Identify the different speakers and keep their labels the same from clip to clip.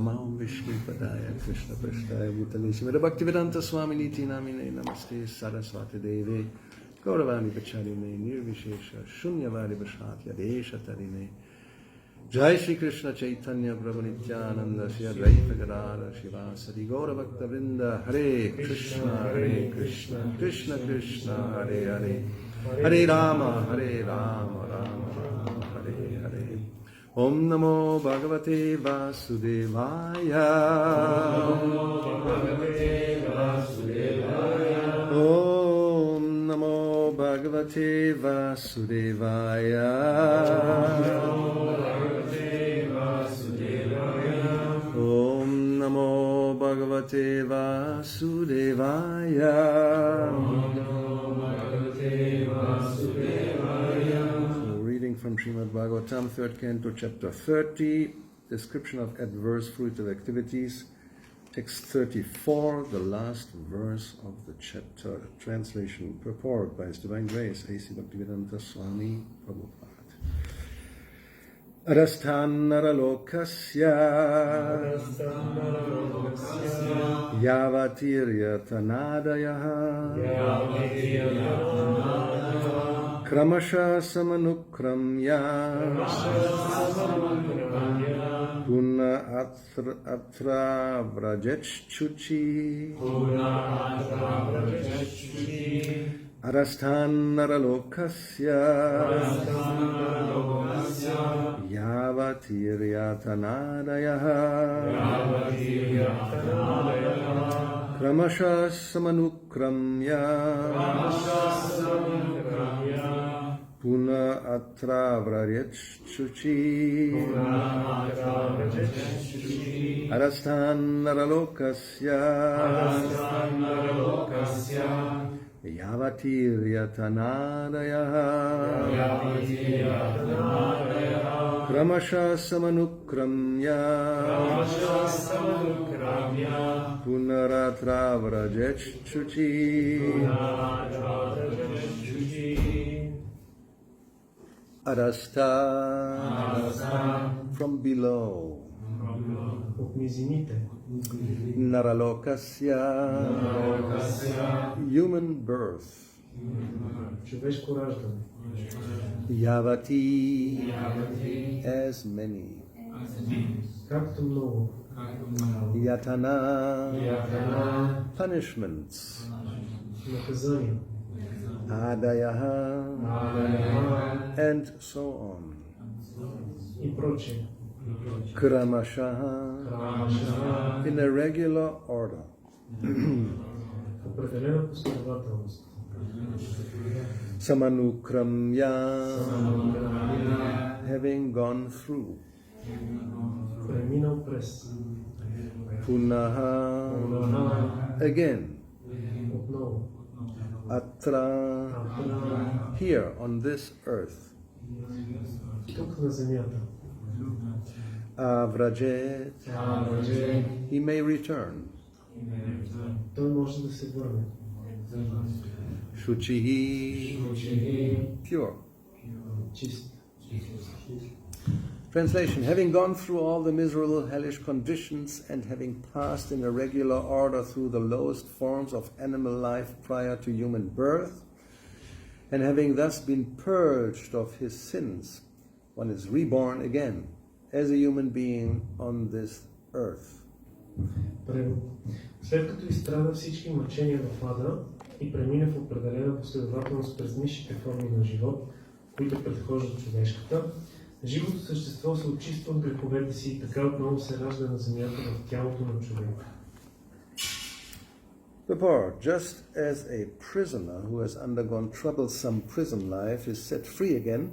Speaker 1: Namam Vishnu Padaya Krishna Prasthaya Bhutale Srimad Bhakti-yoga Swami Niti Namine Namaste Saraswati Devi Gauravani Pacharine Nirvishesha Shunyavadi Vashatya Desha Tarine Jai Shri Krishna Chaitanya Prabhu Nityananda Shri Advaita Gadadhara Shivasadi Gaura Bhakta Vrinda Hare Krishna Krishna Krishna Hare Hare Hare Rama Rama Rama Hare Hare Om Namo Bhagavate Vasudevaya Om Namo Bhagavate Vasudevaya Om Namo Bhagavate Vasudevaya. So reading from Srimad Bhagavatam, 3rd Canto, Chapter 30, description of adverse fruitive activities, text 34, the last verse of the chapter. Translation, purport by His Divine Grace, A.C. Bhakti-yoga Swami Prabhupada. Arasthan naralokasya yavatiryatanadayaha kramasha samanukramya puna atra vrajechchuchi Arasthan naralokasya yavatiryatanadayaha kramasha samanukramya puna atra vrajechchuchi Arasthan naralokasya yavatiryatanadayaha kramasha samanukramya punaratra vrajechchuchi. Arastha, from below. Naralokasya, human birth. Yavati, as many. Yatana, punishments. Adayaha, and so on. Kramashaha, in a regular order. Samanukramya, having gone through. Punaha, again. Atra, here on this earth. Avrajet, he may return. Shuchihi, pure. Translation, having gone through all the miserable hellish conditions and having passed in a regular order through the lowest forms of animal life prior to human birth, and having thus been purged of his sins, one is reborn again as a human being on this earth.
Speaker 2: След като изстрада всички мъчения в ада и премине в определена последователност през нисшите форми на живот, които предхождат човешката, живото същество се очиства от греховете си и така отново се ражда на земята в тялото на човека.
Speaker 1: Purport, just as a prisoner who has undergone troublesome prison life is set free again,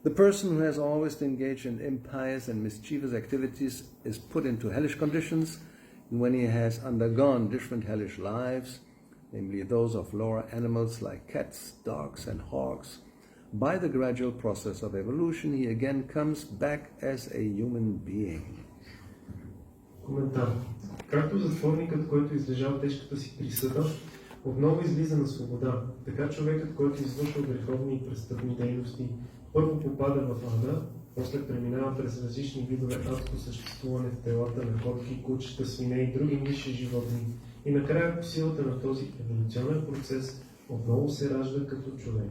Speaker 1: the person who has always engaged in impious and mischievous activities is put into hellish conditions, and when he has undergone different hellish lives, namely those of lower animals like cats, dogs, and hogs, by the gradual process of evolution, he again comes back as a human being.
Speaker 2: Коментар. Както затворникът, който излежал тежката си присъда, отново излиза на свобода, така човекът, който извършва греховни и престъпни дейности, първо попада в ада, После преминава през различни видове адско съществуване в телата на котки, кучета, свине и други нисши животни. И накрая по силата на този еволюционен процес отново се ражда като човек.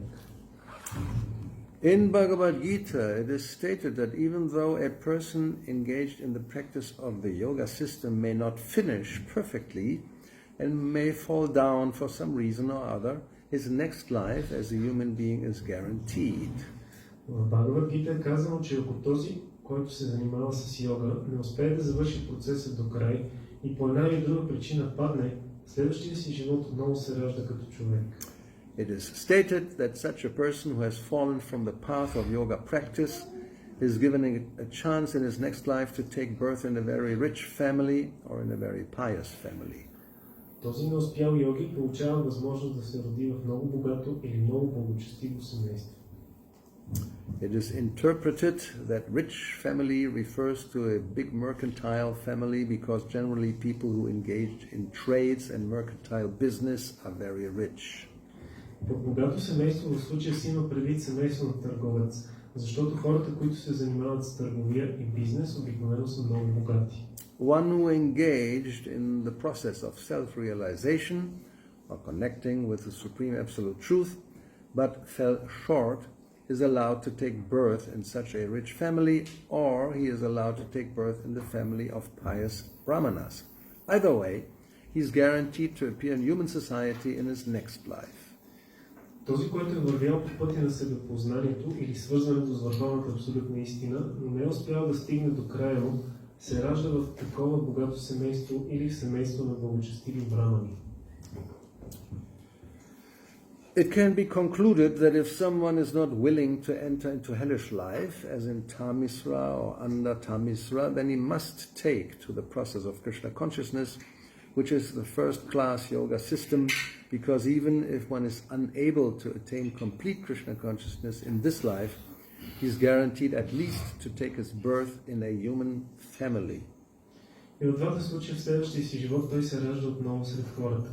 Speaker 1: In Bhagavad Gita, it is stated that even though a person engaged in the practice of the yoga system may not finish perfectly and may fall down for some reason or other, his next life as a human being is guaranteed.
Speaker 2: В Бхагавад Гита е казано, че ако този, който се занимава с йога, не успее да завърши процеса до край и по една или друга причина падне, следващия си живот отново се ражда като човек.
Speaker 1: It is stated that such a person who has fallen from the path of yoga practice is given a chance in his next life to take birth in a very rich family or in a very pious family.
Speaker 2: Този неуспял йоги получава възможност да се роди в много богато или много благочестиво семейство.
Speaker 1: It is interpreted that rich family refers to a big mercantile family because generally people who engage in trades and mercantile business are very rich.
Speaker 2: Под богато семейство в случая си има предвид семейство на търговец, защото хората, които се занимават с търговия и бизнес, обикновено са много богати.
Speaker 1: One who engaged in the process of self-realization or connecting with the Supreme Absolute Truth but fell short is allowed to take birth in such a rich family, or he is allowed to take birth in the family of pious brahmanas. Either way, he is guaranteed to appear in human society in his next life.
Speaker 2: Този, който е вървял по пътя на себепознанието или свързването с върховната абсолютна истина, но не е успял да стигне до края му, се ражда в такова богато семейство или в семейство на благочестиви брамани.
Speaker 1: It can be concluded that if someone is not willing to enter into hellish life, as in Tamisra or under Tamisra, then he must take to the process of Krishna consciousness, which is the first-class yoga system, because even if one is unable to attain complete Krishna consciousness in this life, he is guaranteed at least to take his birth in a human family.
Speaker 2: И в двата случая в следващия си живот той се ражда отново сред хората.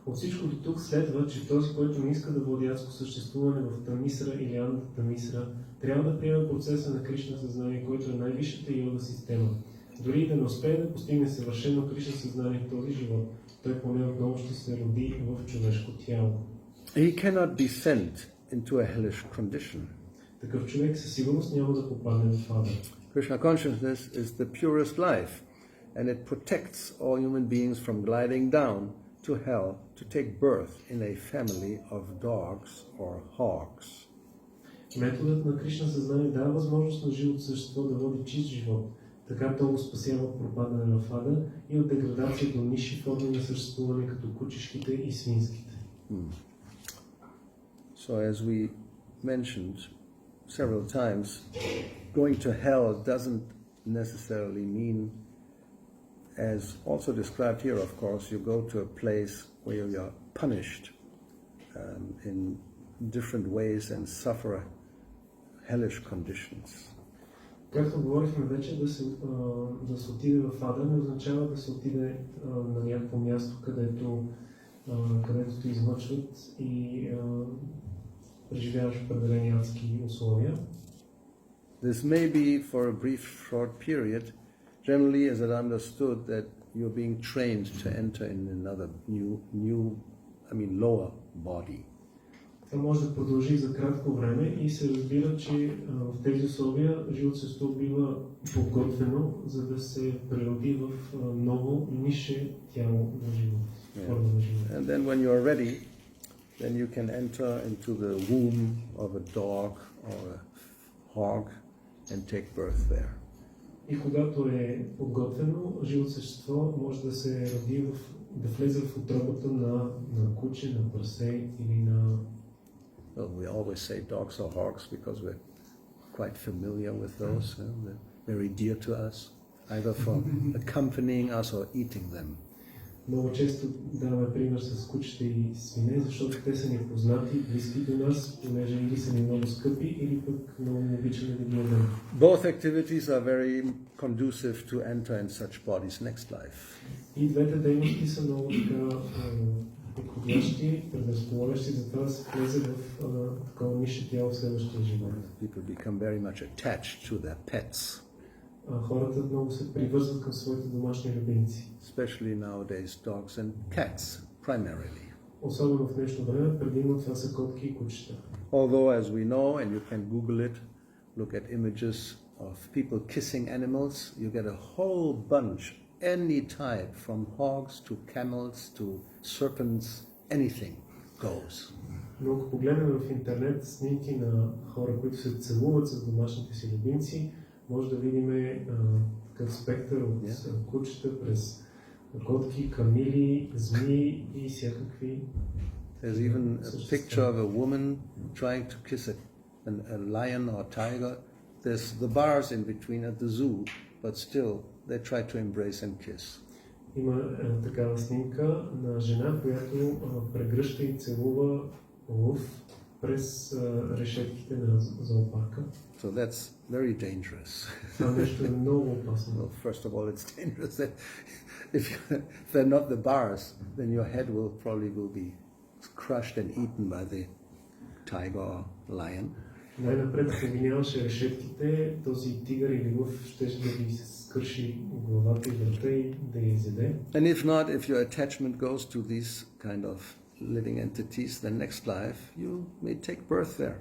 Speaker 2: От всичко до тук следва, че този, който не иска да води адско съществуване в Тамисра или Анда Тамисра, трябва да приема процеса на Кришна съзнание, който е най-висшата йога система. Дори и да не успее да постигне съвършено Кришна съзнание в този живот, той поне отново ще се роди в човешко тяло.
Speaker 1: He cannot be sent into a hellish condition.
Speaker 2: Такъв човек със сигурност няма да попадне в ада.
Speaker 1: Krishna consciousness is the purest life, and it protects all human beings from gliding down to hell to take birth in a family of dogs or hogs.
Speaker 2: Методът на Кришна съзнание дава възможност на живото същество да води чист живот. Така то го спасява от пропадане в ада и от деградация до нисши форми на съществуване, като кучешките и свинските.
Speaker 1: So as we mentioned several times, going to hell doesn't necessarily mean, as also described here, of course, you go to a place where you are punished in different ways and suffer hellish conditions.
Speaker 2: Както говорихме вече, да се отиде в ада не означава да се отиде на някакво място, където те измъчват и преживяваш определени адски условия.
Speaker 1: This may be for a brief, short period. Generally, is it understood that you're being trained to enter in another lower body.
Speaker 2: Това може да продължи за кратко време и се разбира, че в тези условия живото същество бива подготвено, за да се прероди в ново нише тяло на живота, форма на живота.
Speaker 1: And then when you are ready, then you can enter into the womb of a dog or a hog and take birth there.
Speaker 2: И когато е подготвено, живото същество може да се роди да влезе в утробата на куче, на прасе или на...
Speaker 1: Well, we always say dogs or hogs because we're quite familiar with those. They're very dear to us, either for accompanying us or eating them.
Speaker 2: Много често даваме пример с кучета и свине, защото те са ни познати, близки до нас, понеже или са ни много скъпи, или пък много обичаме да ги ядем.
Speaker 1: Both activities are very conducive to enter in such bodies next life.
Speaker 2: И двете дейности са много така подходящи, предразполагащи за това да се влезе в такова нише тяло в следващия живот.
Speaker 1: People become very much attached to their pets.
Speaker 2: Хората много се привързват към своите домашни любимци.
Speaker 1: Especially nowadays, dogs and cats, primarily.
Speaker 2: Особено в днешно време, предимно това са котки и кучета.
Speaker 1: Although, as we know, and you can Google it, look at images of people kissing animals, you get a whole bunch, any type, from hogs to camels to serpents, anything goes.
Speaker 2: Но ако погледнем в интернет снимки на хора, които се целуват с домашните си любимци, може да видим такъв спектър от кучета през котки, камили, змии и всякакви.
Speaker 1: There's even a picture of a woman trying to kiss a lion or tiger. There's the bars in between at the zoo, but still they try to embrace and kiss.
Speaker 2: Има такава снимка на жена, която прегръща и целува лъв през решетките на зоопарка.
Speaker 1: So that's very dangerous.
Speaker 2: Това нещо е много опасно.
Speaker 1: Well, first of all, it's dangerous that if they're not the bars, then your head will probably be crushed and eaten by the tiger or lion.
Speaker 2: Най-напред, ако ги нямаше решетките, този тигър или лъв ще да ги скърши главата и врата и да я изяде.
Speaker 1: And if not, if your attachment goes to these kind of living entities, then next life you may take birth there.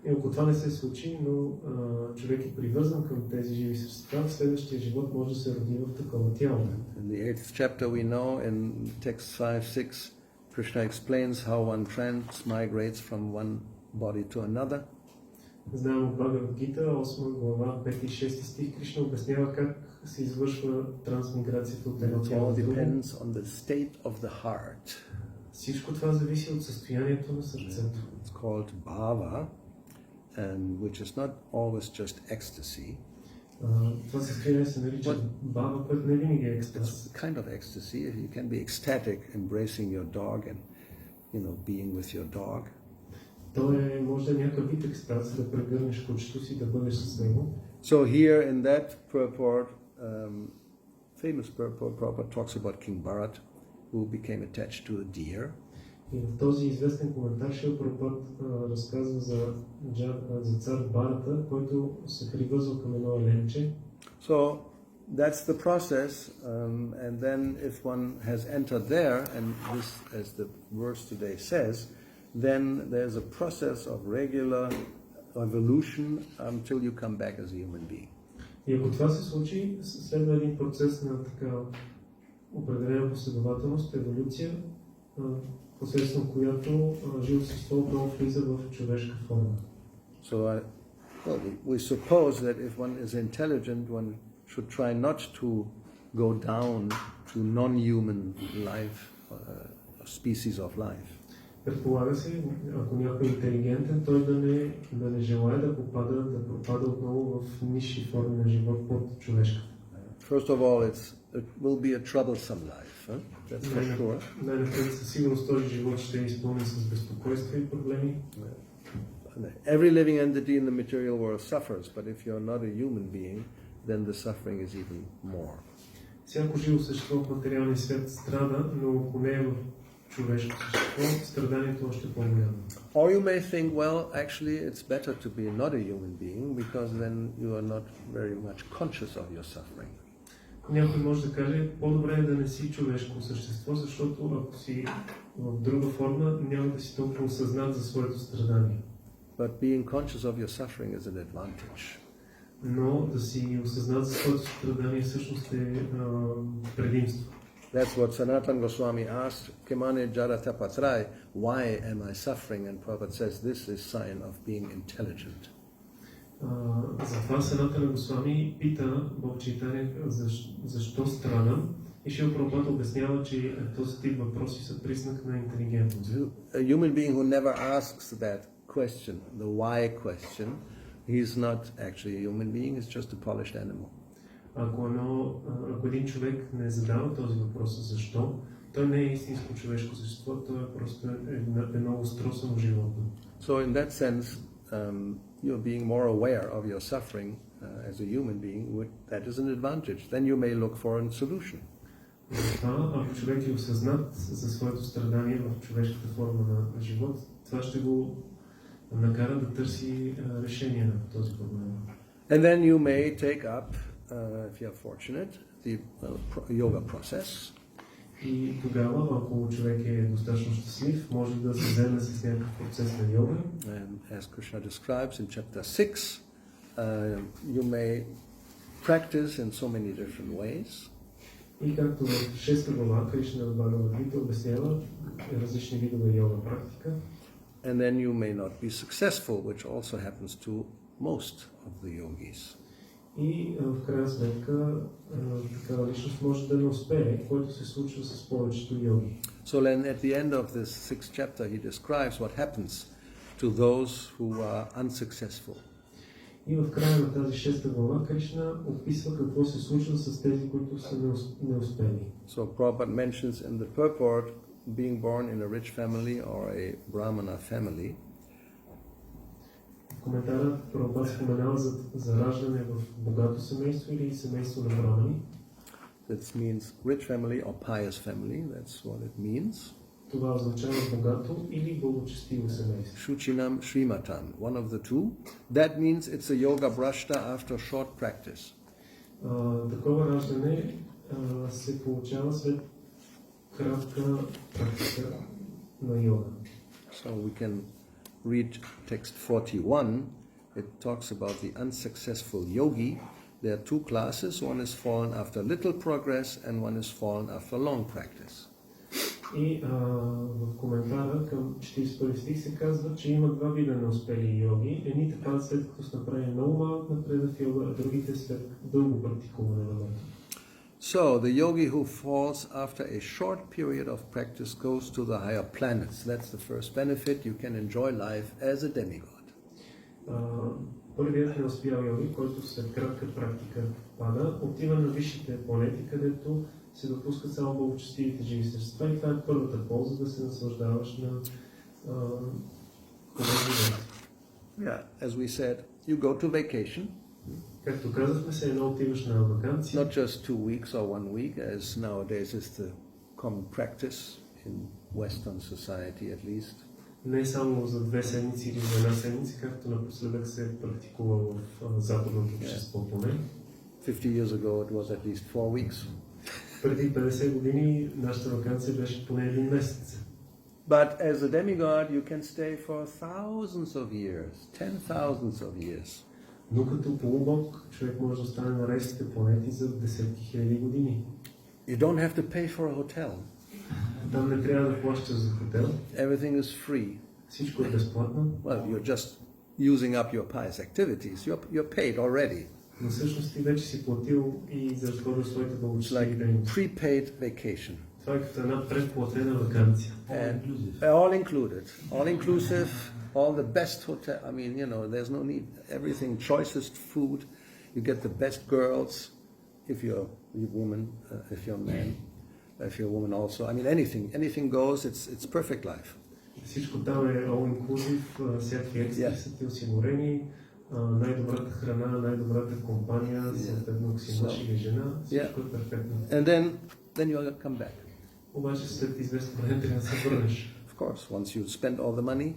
Speaker 2: И ако това не се случи, но човек е привързан към тези живи същества, в следващия живот може да се роди в такова тяло.
Speaker 1: In the 8th chapter we know in text 5-6, Krishna explains how one transmigrates from one body to another.
Speaker 2: Знаем от Бхагавад-гита, 8 глава, 5 и 6 стих, Кришна обяснява как се извършва трансмиграцията от едно тяло в друго.
Speaker 1: It all depends on the state of the heart.
Speaker 2: Всичко това зависи от състоянието на сърцето.
Speaker 1: It's called bhava, and which is not always just ecstasy.
Speaker 2: Това състояние се нарича бава, което не винаги е екстаз.
Speaker 1: It's a kind of ecstasy. You can be ecstatic, embracing your dog and, being with your dog.
Speaker 2: То може да е някакъв вид екстаз, да прегърнеш кучето си, да бъдеш с него.
Speaker 1: So here in that purport, famous purport, Prabhupada talks about King Bharat, who became attached to a deer.
Speaker 2: И в този известен коментар Шрила Прабхупад разказва за цар Барата, който се привързва към едно еленче.
Speaker 1: So that's the process, and then if one has entered there, and this, as the verse today says, then there's a process of regular evolution until you come back as a human being.
Speaker 2: И ако това се случи, следва един процес на така определена последователност, еволюция, посредством която живото същество отново влиза в човешка форма.
Speaker 1: So we suppose that if one is intelligent, one should try not to go down to non-human life, species of life.
Speaker 2: Предполага се, ако някой е интелигентен, той да не желае да пропада отново в нисши форми на живот под човешка.
Speaker 1: First of all, it will be a troublesome life. That's for sure.
Speaker 2: Най-напред със сигурност този живот ще е изпълнен с безпокойства и проблеми.
Speaker 1: Every living entity in the material world suffers, but if you're not a human being, then the suffering is even more.
Speaker 2: Всяко живо същество в материалния свят страда, но ако не е в човешко същество, страданието е още по-голямо.
Speaker 1: Or you may think, well, actually it's better to be not a human being, because then you are not very much conscious of your suffering.
Speaker 2: Някой може да каже, по-добре е да не си човешко същество, защото ако си в друга форма, няма да си толкова осъзнат за своето страдание.
Speaker 1: But being conscious of your suffering is an advantage.
Speaker 2: Но да си осъзнат за своето страдание всъщност е предимство.
Speaker 1: That's what Sanatana Goswami asked, Kimane Jarata Patrai, why am I suffering? And Prabhupada says this is sign of being intelligent.
Speaker 2: Затова Санатана Госвами пита Бог Чайтания защо страдам, и Шрила Прабхупада обяснява, че този тип въпроси са признак на интелигентност.
Speaker 1: A human being who never asks that question, the why question, he's not actually a human being, he's just a polished animal.
Speaker 2: Ако един човек не задава този въпрос защо, той не е истинско човешко същество, той е просто едно устросено животно.
Speaker 1: So in that sense, you're being more aware of your suffering as a human being, that is an advantage. Then you may look for a solution.
Speaker 2: Затова, ако човек е осъзнат за своето страдание в човешката форма на живот, това ще го накара да търси решение на този проблем.
Speaker 1: And then you may take up, if you're fortunate, the yoga process.
Speaker 2: И тогава, ако човек е достатъчно щастлив, може да се вземе с някакъв процес на йога.
Speaker 1: And as Kṛṣṇa describes in chapter 6, you may practice in so many different ways.
Speaker 2: И както в 6 глава Кришна в Бхагавад-гита обяснява различни видове йога практика.
Speaker 1: And then you may not be successful, which also happens to most of the yogis.
Speaker 2: И в крайна сметка такава личност може да не успее, което се случва с повечето йоги.
Speaker 1: So then at the end of this 6th chapter he describes what happens to those who are unsuccessful.
Speaker 2: И в края на тази 6 глава Кришна описва какво се случва с тези, които са неуспели.
Speaker 1: So Prabhupada mentions in the purport being born in a rich family or a Brahmana family.
Speaker 2: В коментара Прабхупад споменава за раждане в богато семейство или семейство на брамани.
Speaker 1: That means rich family or pious family, that's what it means.
Speaker 2: Това означава богато или благочестиво семейство.
Speaker 1: Shuchinam Srimatam, one of the two. That means it's a yoga brashta after short practice.
Speaker 2: Такова раждане се получава след кратка практика на йога.
Speaker 1: So we can read text 41. It talks about the unsuccessful yogi. There are two classes. One is fallen after little progress and one is fallen after long practice.
Speaker 2: И в коментара към 41 стих се казва, че има два вида неуспели йоги. Едните падат след като са направили много малък напредък в йога, а другите след дълго практикуване на метод.
Speaker 1: So the yogi who falls after a short period of practice goes to the higher planets. That's the first benefit. You can enjoy life as a demigod.
Speaker 2: Първият неуспял йоги, който след кратка практика пада, отива на висшите планети, където се допускат само благочестивите живи същества и това е първата полза да се наслаждаваш на живота.
Speaker 1: Yeah, as we said, you go to vacation.
Speaker 2: Както казахме, се едно отиваш на ваканция.
Speaker 1: Not just 2 weeks or 1 week, as nowadays is the common practice in Western society at least.
Speaker 2: Не само за 2 седмици или за 1 седмица, както напоследък се практикува в западното общество поне.
Speaker 1: 50 years ago it was at least 4 weeks.
Speaker 2: Преди 50 години нашата ваканция беше поне 1 месец.
Speaker 1: But as a demigod you can stay for thousands of years, 10,000s of years.
Speaker 2: Но като полубог човек може да остане на райските планети за десетки хиляди години.
Speaker 1: You don't have to pay for a hotel.
Speaker 2: Там не трябва да плащаш за хотел.
Speaker 1: Everything is free.
Speaker 2: Всичко е безплатно.
Speaker 1: Well, you're just using up your pious activities. You're paid already.
Speaker 2: Но всъщност ти вече си платил и изразходваш своите
Speaker 1: It's
Speaker 2: благочестиви
Speaker 1: like
Speaker 2: дейности.
Speaker 1: prepaid vacation.
Speaker 2: Това е като една предплатена ваканция.
Speaker 1: And all included, all inclusive, all the best hotel. I mean, you know, there's no need. Everything, choicest food. You get the best girls, if you're a woman, if you're a man, if you're a woman also. I mean, anything goes. It's perfect life.
Speaker 2: Всичко там е all inclusive, всякакви екстри са ти осигурени, най-добрата храна, най-добрата компания, съответно ако си мъж или жена, всичко е перфектно.
Speaker 1: And then you come back.
Speaker 2: Обаче след известно време трябва да се върнеш.
Speaker 1: Of course, once you spend all the money,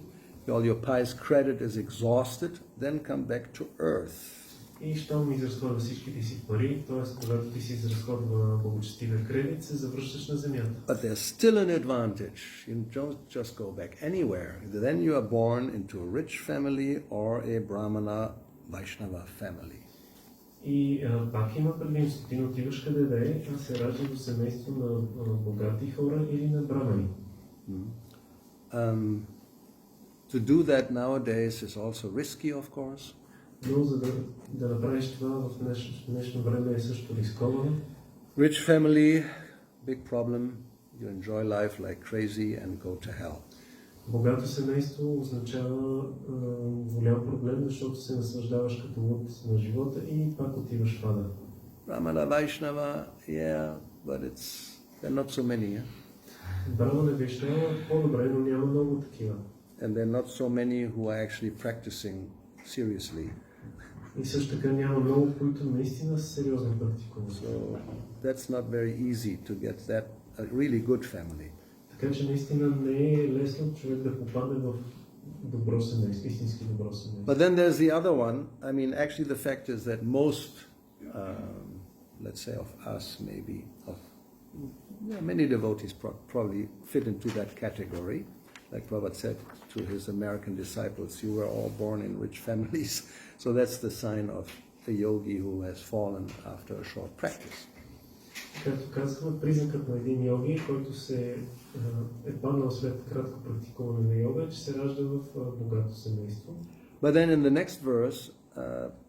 Speaker 1: all your pious credit is exhausted, then come back to earth.
Speaker 2: И щом изразходва всичките си пари, т.е. когато ти си изразходва благочестивия кредит, се завръщаш на земята.
Speaker 1: But there's still an advantage. You don't just go back anywhere. Then you are born into a rich family or a Brahmana Vaishnava family.
Speaker 2: И пак има предимство. Ти не отиваш къде да е, а се ражда до семейство на богати хора или на брамани.
Speaker 1: To do that nowadays is also risky, of course.
Speaker 2: Но за да направиш това в днешно време е също рисковано.
Speaker 1: Rich family, big problem. You enjoy life like crazy and go to hell.
Speaker 2: Богато семейство означава голям проблем, защото се наслаждаваш като луд на живота и пак отиваш в ада.
Speaker 1: Brahmana Vaishnava, yeah, but there are not so many. Yeah?
Speaker 2: Брамана Вайшнава по-добре, но няма много такива.
Speaker 1: And there are not so many who are actually practicing seriously.
Speaker 2: И също така няма много, които наистина са сериозно практикуват.
Speaker 1: So that's not very easy to get that a really good family.
Speaker 2: Така че наистина не е лесно човек да попадне в добро семейство, истински добро семейство.
Speaker 1: But then there's the other one. I mean, actually, the fact is that most, let's say, of us, maybe, of many devotees probably fit into that category. Like Prabhupada said to his American disciples, you were all born in rich families. So that's the sign of a yogi who has fallen after a short practice.
Speaker 2: Както казахме, признакът на един йоги, който е паднал след кратко практикуване на йога, че се ражда в богато семейство.
Speaker 1: But then in the next verse,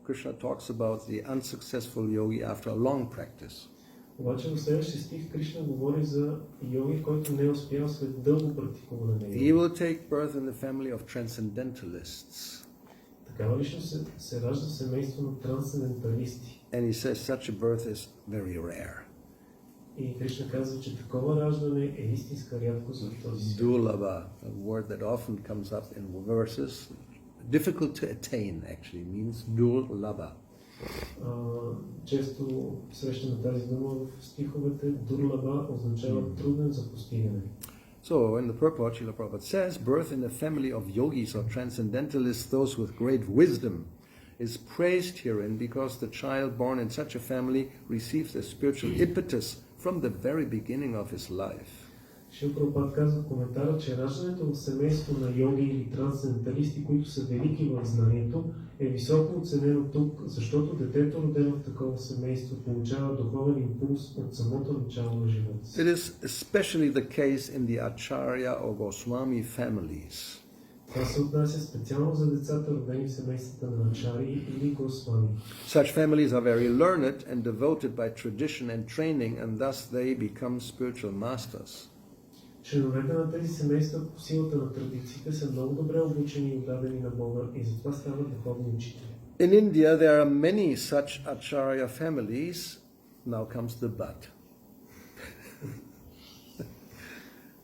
Speaker 1: Kṛṣṇa talks about the unsuccessful yogi after a long practice.
Speaker 2: Обаче в следващия стих Кришна говори за йоги, който не е успял след дълго практикуване на йога.
Speaker 1: He will take birth in the family of transcendentalists.
Speaker 2: Такава личност се ражда в семейство на трансценденталисти.
Speaker 1: And he says such a birth is very rare.
Speaker 2: И Кришна казва, че такова раждане е истинска рядкост в този свят.
Speaker 1: Dulaba, a word that often comes up in verses, difficult to attain actually, means dulaba.
Speaker 2: Често срещаме тази дума в стиховете. Дурлаба означава труден за постигане.
Speaker 1: So in the purport, Srila Prabhupada says, birth in a family of yogis or transcendentalists, those with great wisdom, is praised herein because the child born in such a family receives a spiritual impetus from the very beginning of his life.
Speaker 2: Шрила Прабхупада казва в коментара, че раждането в семейство на йоги или трансценденталисти, които са велики в знанието, е високо оценено тук, защото детето, родено в такова семейство, получава духовен импулс от самото начало на живота си.
Speaker 1: It is especially the case in the Acharya or Goswami families.
Speaker 2: Това се отнася специално за децата, родени в семействата на Ачари или Госвами.
Speaker 1: Such families are very learned and devoted by tradition and training, and thus they become spiritual masters.
Speaker 2: Членовете на тези семейства по силата на традициите са много добре обучени и отдадени на Бога и затова стават духовни учители.
Speaker 1: In India there are many such Acharya families. Now comes the but.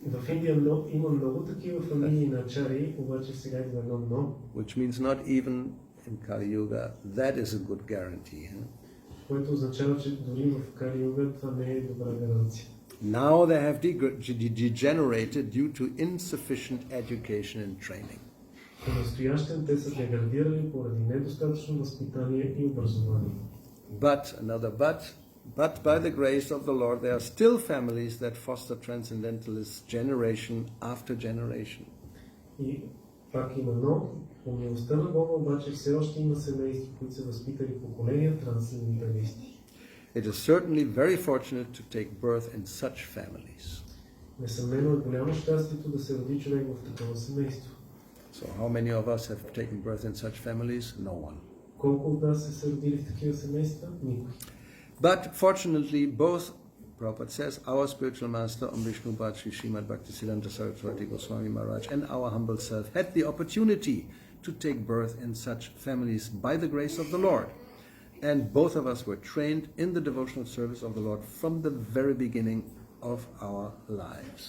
Speaker 2: В Индия има много такива фамилии на ачари, обаче сега идва едно но.
Speaker 1: Which means not even in Kali Yuga, that is a good guarantee.
Speaker 2: Което означава, че дори в Кали Юга това не е добра гаранция.
Speaker 1: Now they have degenerated due to insufficient education and training.
Speaker 2: По-настоящем те са деградирали поради недостатъчно възпитание и образование.
Speaker 1: But by the grace of the Lord, there are still families that foster transcendentalists generation after generation.
Speaker 2: И пак има но, по милостта на Бога обаче все още има семейства, които са възпитали поколения трансценденталисти.
Speaker 1: It is certainly very fortunate to take birth in such families.
Speaker 2: Несъмнено е голямо щастието да се роди човек в такова семейство.
Speaker 1: So how many of us have taken birth in such families? No one.
Speaker 2: Колко от нас са се родили в такива семейства? Никой.
Speaker 1: But fortunately, both, Prabhupada says, our spiritual master, Vishnu Bhattacharya Srimad Bhaktisiddhanta Saraswati Goswami Maharaj, and our humble self had the opportunity to take birth in such families by the grace of the Lord. And both of us were trained in the devotional service of the Lord from the very beginning of our lives.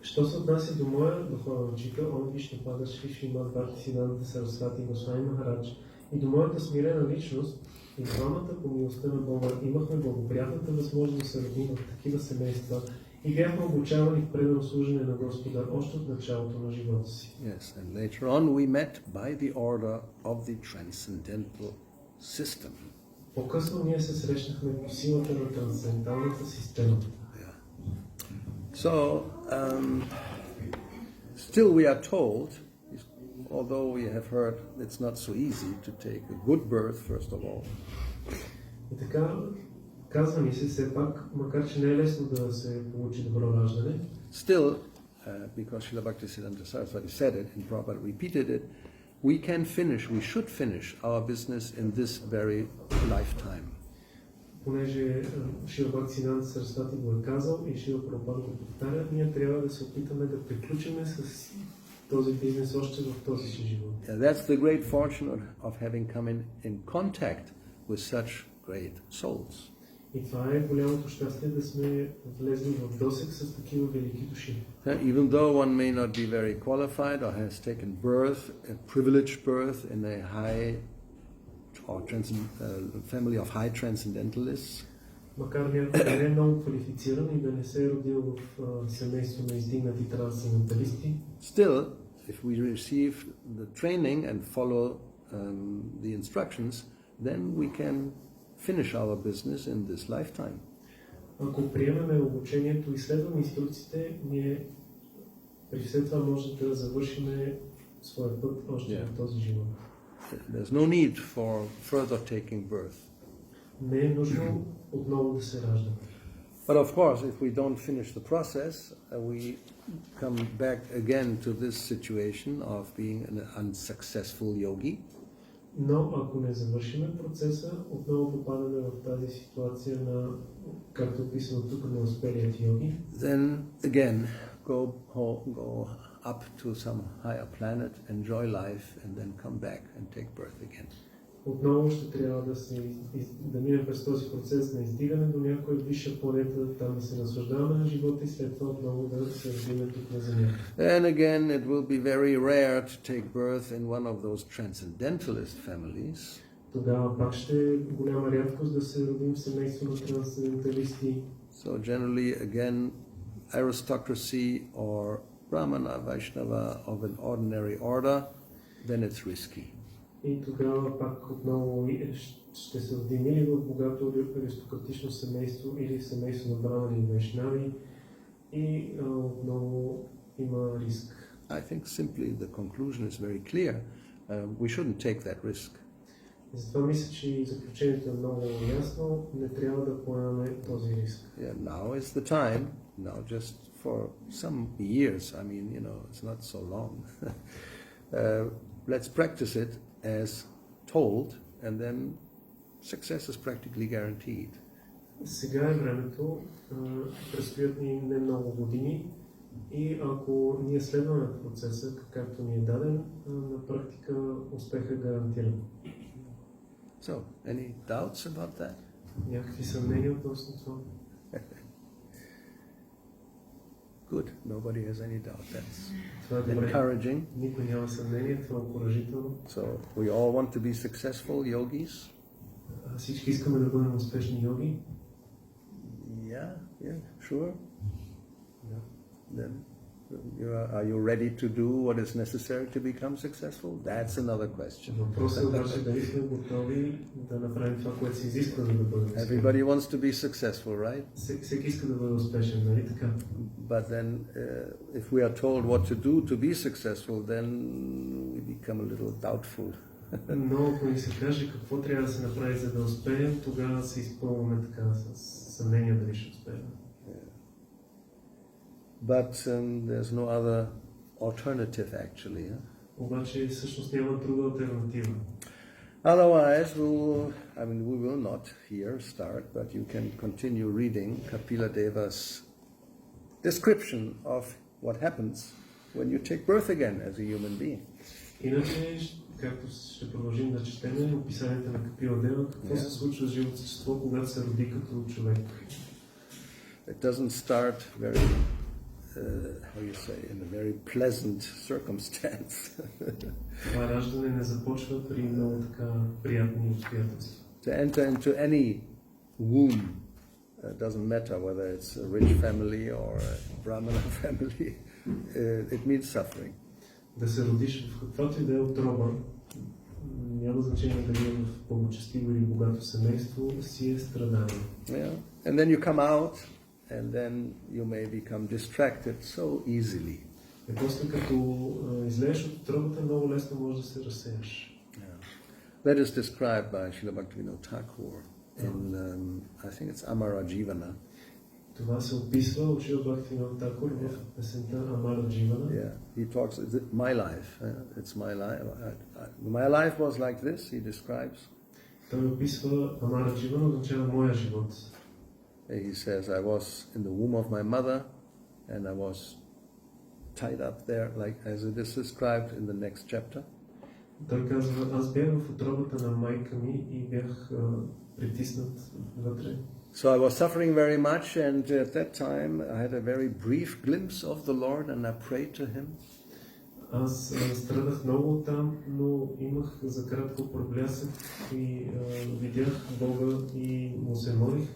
Speaker 2: Що се отнася до моя духовен учител, Вишну Бхатачаря Шримад Бхактисиддханта Сарасвати Госвами Махарадж, и до моята смирена личност, и двамата по милостта на Бога имахме благоприятната възможност да се родим в такива семейства и бяхме обучавани в предано служене на Господа още от началото на живота си.
Speaker 1: Yes, and later on we met by the order of the transcendental system.
Speaker 2: По-късно ние се срещнахме по силата на трансценденталната система.
Speaker 1: So, still we are told, although we have heard it's not so easy to take a good birth, first of all.
Speaker 2: И така, казва ни се все пак, макар че не е лесно да се получи добро раждане.
Speaker 1: Still, because Srila Bhaktisiddhanta Saraswati said it and Prabhupada repeated it, we should finish our business in this very lifetime.
Speaker 2: Понеже Шрила Бхактисиддханта Сарасвати го е казал и Шрила Прабхупада го повтаря, ние трябва да се опитаме да приключим с този бизнес още в този си живот.
Speaker 1: That's the great fortune of having come in contact with such great souls.
Speaker 2: И това е голямото щастие да сме влезли в досег с такива велики души.
Speaker 1: Even though one may not be very qualified or has taken birth, a privileged birth in a high or family of high transcendentalists,
Speaker 2: макар някой да не е много квалифициран и да не се е родил в семейство на издигнати трансценденталисти,
Speaker 1: still, if we receive the training and follow the instructions, then we can finish our business in this lifetime.
Speaker 2: Ако приемем обучението и следваме инструкциите, ние при все това може да завършим своя път още в този живот.
Speaker 1: There's no need for further taking birth.
Speaker 2: Не е нужно отново да се раждаме.
Speaker 1: But of course, if we don't finish the process, we come back again to this situation of being an unsuccessful yogi.
Speaker 2: Но ако не завършим процеса, отново попадаме в тази ситуация на, както е описано тук, на успелият йоги.
Speaker 1: Then again, go up to some higher planet, enjoy life, and then come back and take birth again.
Speaker 2: Отново ще трябва да минем през този процес на издигане до някоя висша планета, там да се наслаждаваме на живота и след това отново да се родим тук на Земята.
Speaker 1: And again, it will be very rare to take birth in one of those transcendentalist families.
Speaker 2: Тогава пак ще е голяма рядкост да се родим в семейство на трансценденталисти.
Speaker 1: So generally, again, aristocracy or Brahmana, Vaishnava of an ordinary order, then it's risky.
Speaker 2: И тогава пак отново ще се родим или в богато аристократично семейство, или в семейство на брамани и вайшнави, и отново има риск.
Speaker 1: I think simply the conclusion is very clear. We shouldn't take that risk.
Speaker 2: Затова мисля, че заключението е много ясно. Не трябва да поемаме този риск.
Speaker 1: Yeah, now is the time. Now just for some years. I mean, it's not so long. Let's practice it as told, and then success is practically guaranteed.
Speaker 2: Сега е времето. Предстоят ни не много години. И ако ние следваме процеса, както ни е даден, на практика успех е гарантиран.
Speaker 1: So, any doubts about that?
Speaker 2: Някакви съмнения относно това?
Speaker 1: Good. Nobody has any doubt. That's
Speaker 2: Това е
Speaker 1: encouraging.
Speaker 2: Никой няма съмнение, това е окуражително.
Speaker 1: So, we all want to be successful yogis.
Speaker 2: Всички искаме да бъдем успешни йоги.
Speaker 1: Yeah, sure. Then, are you ready to do what is necessary to become successful? That's another question.
Speaker 2: Въпросът е обаче дали сме готови да направим това, което се изисква, за да бъдем успешни.
Speaker 1: Everybody wants to be successful, right?
Speaker 2: Всеки иска да бъде успешен, нали така?
Speaker 1: But then, if we are told what to do to be successful, then we become a little doubtful.
Speaker 2: Но ако ни се каже какво трябва да се направи, за да успеем, тогава се изпълваме така с съмнение дали ще успеем.
Speaker 1: But there's no other alternative, actually.
Speaker 2: Обаче всъщност няма друга алтернатива.
Speaker 1: Otherwise, we will not here start, but you can continue reading Kapila Deva's description of what happens when you take birth again as a human being.
Speaker 2: Иначе, както ще продължим да четем описанията на Капила Дева, какво се случва с живото същество, когато се роди като човек.
Speaker 1: It doesn't start very, in a very pleasant circumstance.
Speaker 2: Това раждане не започва при много така приятни обстоятелства.
Speaker 1: To enter into any womb, doesn't matter whether it's a rich family or a Brahmana family, it means suffering.
Speaker 2: Да се родиш в каквато и да е отроба, няма значение дали е в благочестиво или богато семейство, си е страдание.
Speaker 1: Yeah. And then you come out, and then you may become distracted so easily.
Speaker 2: И после като излезеш от отробата, много лесно можеш да се разсеяш.
Speaker 1: That is described by Srila Bhakti-yoga Thakur in, I think it's Amara Jivana.
Speaker 2: Това се описва от Шрила Бхакти-yoga Thakur в песента Амара Дживана.
Speaker 1: Yeah, he talks, my life, it's my life. My life was like this, he describes.
Speaker 2: Той описва Амара Дживана, означава моя живот.
Speaker 1: He says, I was in the womb of my mother, and I was tied up there, like as it is described in the next chapter.
Speaker 2: Той казва, аз бях в утробата на майка ми и бях притиснат вътре.
Speaker 1: So I was suffering very much, and at that time I had a very brief glimpse of the Lord, and I prayed to Him.
Speaker 2: Аз страдах много там, но имах за кратко проблясък и видях Бога и му се молих.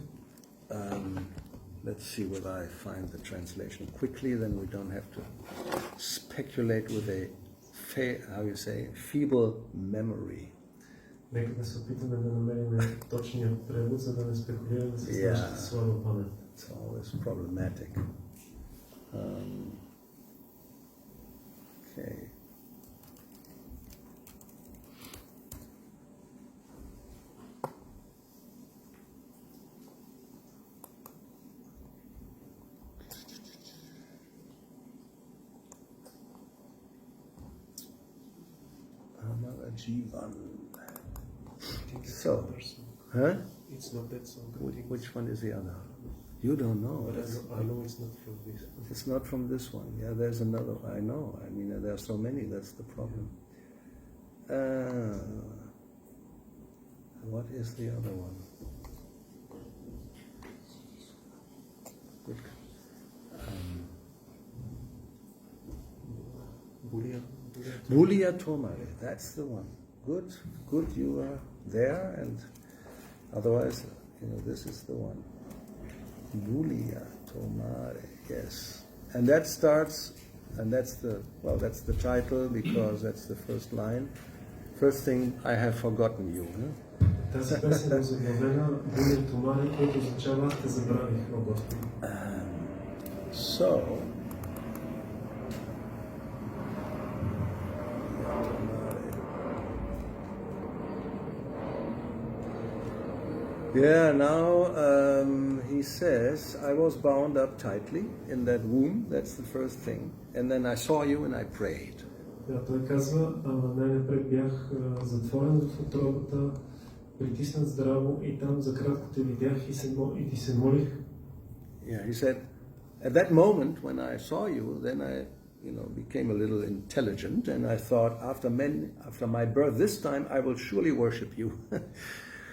Speaker 1: Let's see whether I find the translation quickly, then we don't have to speculate with a, feeble memory.
Speaker 2: Нека да се опитаме да намерим точния превод, за да не спекулираме с нашата слаба памет.
Speaker 1: It's always problematic. Okay. Jivan. So, huh?
Speaker 2: It's not that song.
Speaker 1: Which one is the other? You don't know.
Speaker 2: But I know it's not from this.
Speaker 1: It's not from this one. Yeah, there's another. I know. I mean, there are so many. That's the problem. What is the other one? Good. Bulia Tomare. That's the one. Good. Good. You are there, and otherwise, this is the one. Bulia Tomare. Yes. And that starts, and that's the title because that's the first line. First thing, I have forgotten you.
Speaker 2: Тази песен е заглавена Буля Томаре, което означава аз те забравих, о Господи.
Speaker 1: So, yeah, now he says, I was bound up tightly in that womb, that's the first thing, and then I saw you and I prayed.
Speaker 2: Да, той казва, най-напред бях затворен в утробата, притиснат здраво и там за кратко те видях и ти се молих.
Speaker 1: Yeah, he said, at that moment when I saw you, then I became a little intelligent and I thought, after my birth this time, I will surely worship you.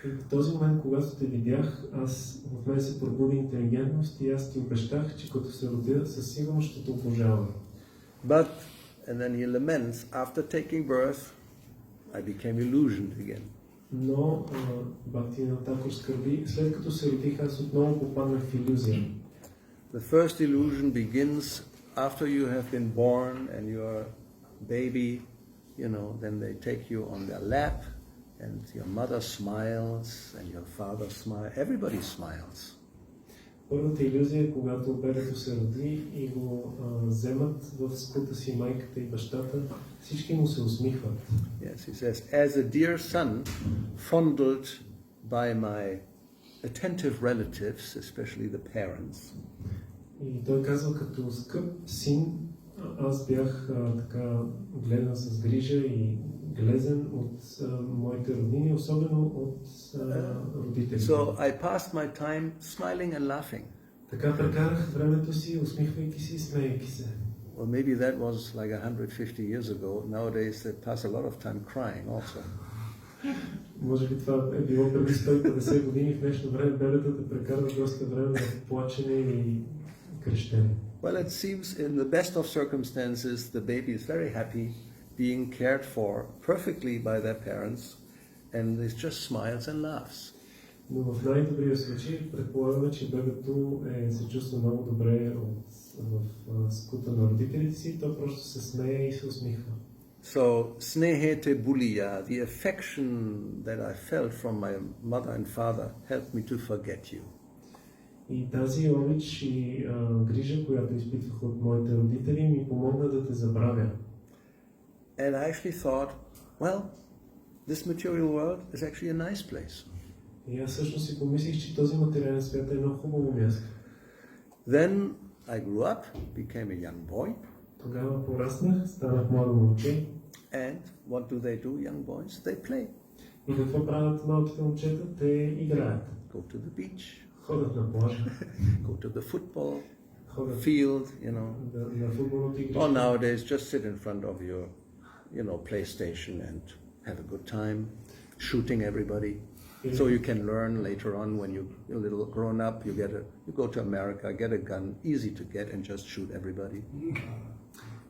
Speaker 2: И в този момент, когато те видях, в мен се пробуди интелигентност и аз ти обещах, че като се родя, със сигурност ще те обожавам.
Speaker 1: But, and then he laments, after taking birth, I became illusioned again.
Speaker 2: Но Бхакти Такур скърби, след като се родих, аз отново попаднах в илюзия.
Speaker 1: The first illusion begins after you have been born and you're a baby, then they take you on their lap and your mother smiles and your father smiles. Everybody smiles.
Speaker 2: Първата илюзия е когато бебето се роди и го вземат в скута си майката и бащата, всички му се усмихват.
Speaker 1: Yes, he says, as a dear son fondled by my attentive relatives, especially the parents.
Speaker 2: И той казва, като скъп син, аз бях така гледан с грижа и глезен от моите роднини, особено от родителите.
Speaker 1: So I passed my time smiling and laughing.
Speaker 2: Така прекарах времето си, усмихвайки се и смеейки се.
Speaker 1: Well, maybe that was like 150 years ago. Nowadays they pass a lot of time crying also.
Speaker 2: Може би това е било преди 150 години, в днешно време бебетата прекарват доста време в плачене и крещене.
Speaker 1: Well, it seems in the best of circumstances the baby is very happy being cared for perfectly by their parents and it just smiles and laughs.
Speaker 2: Но в най-добрия случай предполагаме, че бебето се чувства много добре в скута на родителите си, то просто се смее и се усмихва.
Speaker 1: So, snehete bulia, the affection that I felt from my mother and father helped me to forget you.
Speaker 2: И тази обич и грижа, която изпитвах от моите родители, ми помогна да те забравя.
Speaker 1: And I actually thought, well, this material world is actually a nice place.
Speaker 2: И аз всъщност си помислих, че този материален свят е едно хубаво място.
Speaker 1: Then I grew up, became a young boy.
Speaker 2: Тогава пораснах, станах младо момче.
Speaker 1: And what do, young boys? They play.
Speaker 2: И какво правят малките момчета? Те играят.
Speaker 1: Go to the beach.
Speaker 2: Ходят на плажа.
Speaker 1: Go to the football
Speaker 2: field,
Speaker 1: На футболното игрище. Or nowadays, just sit in front of your, PlayStation and have a good time, shooting everybody. So you can learn later on when you're a little grown up, you go to America, get a gun, easy to get, and just shoot everybody.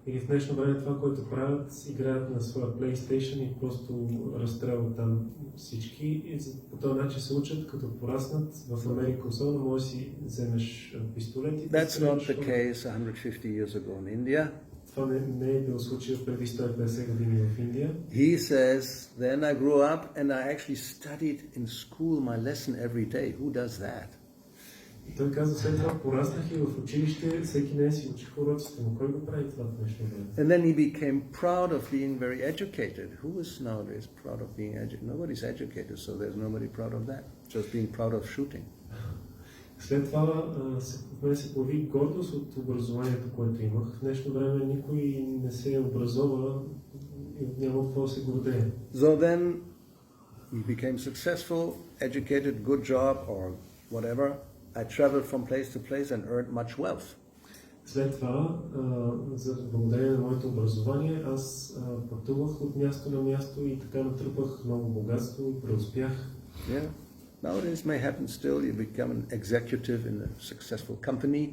Speaker 2: Или в днешно време това, което правят, играят на своя PlayStation и просто разстрелват там всички. И по този начин се учат, като пораснат. В Америка особено може да си вземеш пистолет и
Speaker 1: That's not the case 150 years ago in India.
Speaker 2: Това не е било случай преди 150 години в Индия.
Speaker 1: He says, then I grew up and I actually studied in school my lesson every day. Who does that?
Speaker 2: И той казва, след това пораснах и в училище всеки ден си учих уроците, но кой го прави това в днешно време?
Speaker 1: And then he became proud of being very educated. Who is nowadays proud of being educated? Nobody's educated, so there's nobody proud of that. Just being proud of shooting.
Speaker 2: След това се появи гордост от образованието, което имах. В днешно време никой не се образова и няма какво да се гордее.
Speaker 1: So then he became successful, educated, good job or whatever. I traveled from place to place and earned much wealth.
Speaker 2: След това, благодарение на моето образование, аз пътувах от място на място и така натрупах много богатство и преуспях.
Speaker 1: Yeah. Nowadays may happen still. You become an executive in a successful company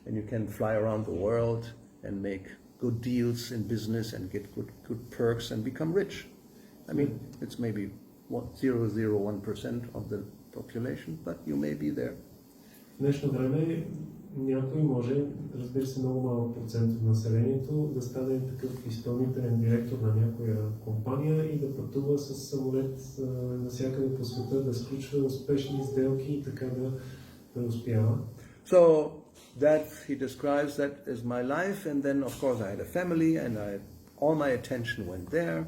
Speaker 1: and you can fly around the world and make good deals in business and get good perks and become rich. I mean, it's maybe 0.001% of the population, but you may be there.
Speaker 2: В днешно време някой може, разбира се, много малък процент от населението, да стане такъв изпълнителен директор на някоя компания и да пътува с самолет навсякъде по света, да сключва успешни сделки и така да преуспява.
Speaker 1: So that he describes that as my life, and then of course I had a family and all my attention went there.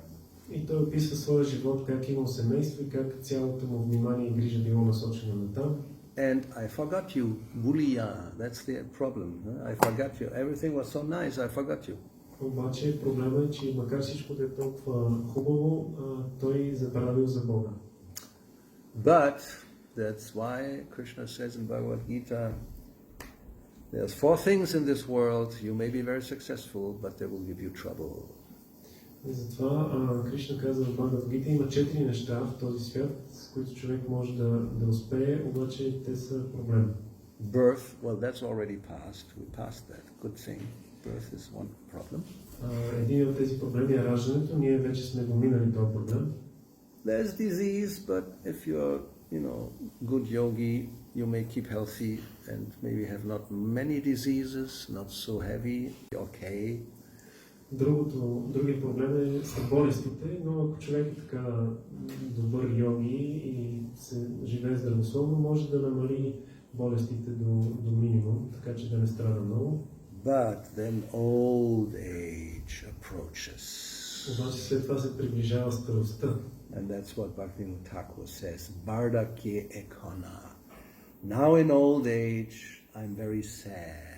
Speaker 2: И той описва своя живот, как имал семейство и как цялото му внимание и грижа било насочено на там.
Speaker 1: And I forgot you, Bulia. That's the problem. I forgot you. Everything was so nice. I forgot you.
Speaker 2: Обаче проблема е, че макар всичко да е толкова хубаво, той забравил за Бога.
Speaker 1: But that's why Krishna says in Bhagavad Gita, there's 4 things in this world. You may be very successful, but they will give you trouble.
Speaker 2: И затова Кришна казва в Бхагавад Гита, има 4 неща в този свят, с които човек може да успее, обаче те са проблем.
Speaker 1: Birth, well that's already passed. We passed that. Good thing. Birth is one problem.
Speaker 2: Един от тези проблеми е раждането, ние вече сме го минали този проблем.
Speaker 1: There's disease, but if you're, good yogi, you may keep healthy and maybe have not many diseases, not so heavy, okay.
Speaker 2: Другия проблем е с болестите, но ако човек е така добър йоги и се живее здравословно, може да намали болестите до минимум, така че да не страда много.
Speaker 1: But then old age approaches.
Speaker 2: Обаче след това се приближава старостта.
Speaker 1: And that's what Bhakti-yoga says, Vardhakya ekona. Now in old age, I'm very sad.